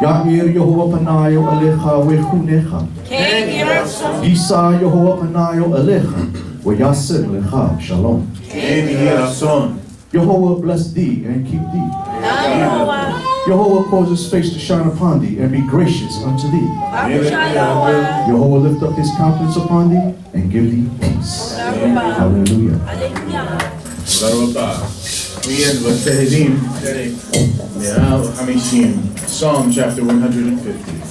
Ya'ir Yehovah panayo alecha vechunecha. כן יהי רצון. Yisa Yehovah panayo alecha vayasem lecha shalom. כן יהי רצון. Yehovah bless thee and keep thee. יהוה. Yehovah cause his face to shine upon thee and be gracious unto thee. Yehovah lift up his countenance upon thee and give thee peace. Hallelujah. תודה רבה. מיד בתהילים, פרק 150, Psalm chapter 150.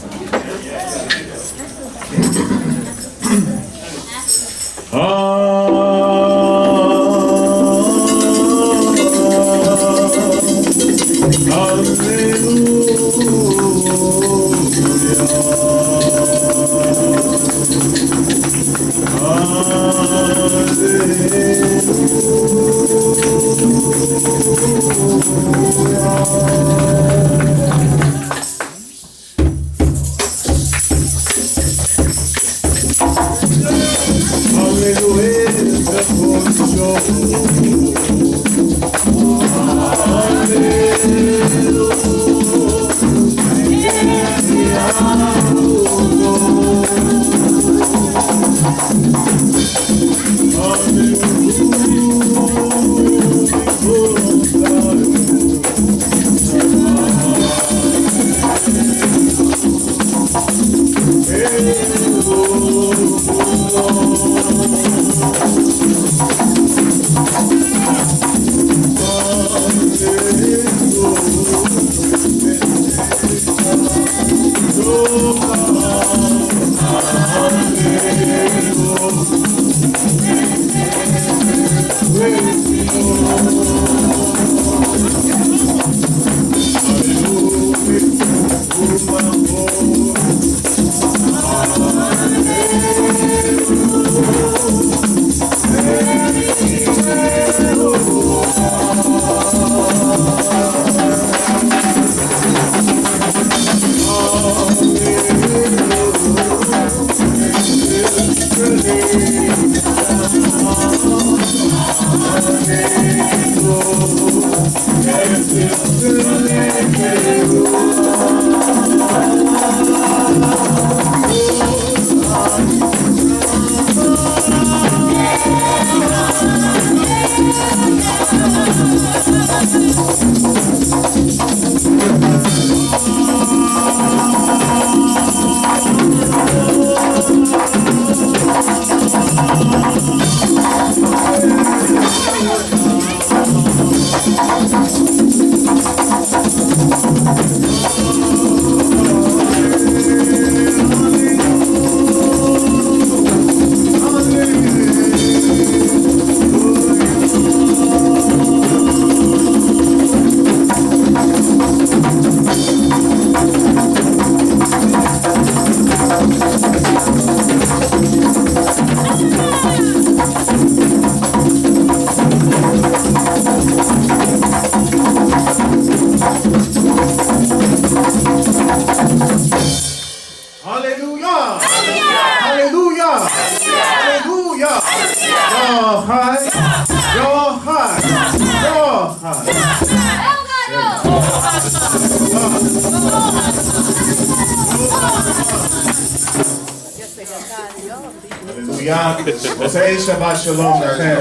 Say Shabbat Shalom לכם.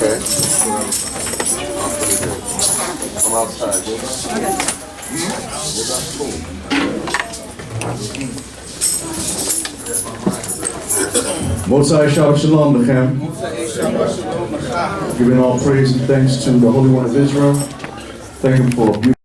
Okay. I'm outside. Mosai Shabbat Shalom Lechem. Giving all praise and thanks to the Holy One of Israel. Thank him for